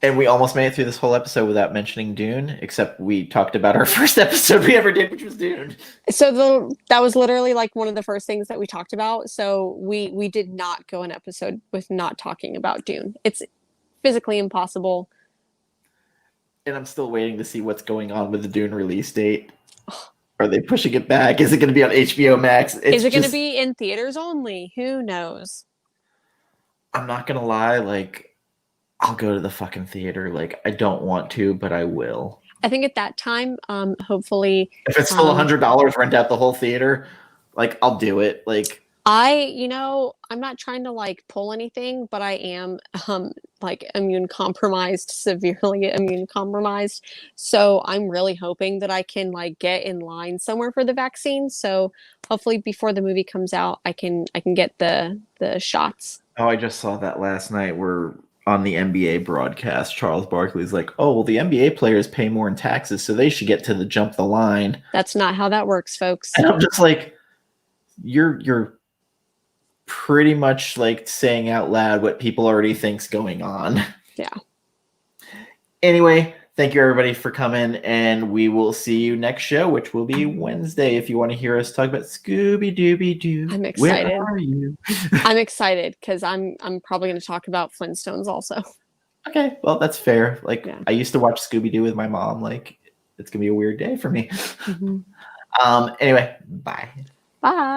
And we almost made it through this whole episode without mentioning Dune, except we talked about our first episode we ever did, which was Dune. So that was literally like one of the first things that we talked about. So we did not go an episode with not talking about Dune. It's physically impossible. And I'm still waiting to see what's going on with the Dune release date. Are they pushing it back? Is it going to be on HBO Max? Is it going to be in theaters only? Who knows? I'm not going to lie. Like, I'll go to the fucking theater. Like, I don't want to, but I will. I think at that time, hopefully, if it's still $100, rent out the whole theater. Like, I'll do it. Like, I'm not trying to like pull anything, but I am like severely immune compromised. So I'm really hoping that I can like get in line somewhere for the vaccine. So hopefully before the movie comes out, I can get the shots. Oh, I just saw that last night. We're on the NBA broadcast. Charles Barkley's like, "Oh, well, the NBA players pay more in taxes, so they should get to jump the line." That's not how that works, folks. And I'm just like, you're pretty much like saying out loud what people already think's going on. Yeah. Anyway, thank you everybody for coming, and we will see you next show, which will be Wednesday. If you want to hear us talk about Scooby Dooby Doo, I'm excited. Where are you? I'm excited because I'm probably going to talk about Flintstones also. Okay, well that's fair. Like I used to watch Scooby Doo with my mom. Like it's gonna be a weird day for me. Mm-hmm. Anyway, bye. Bye.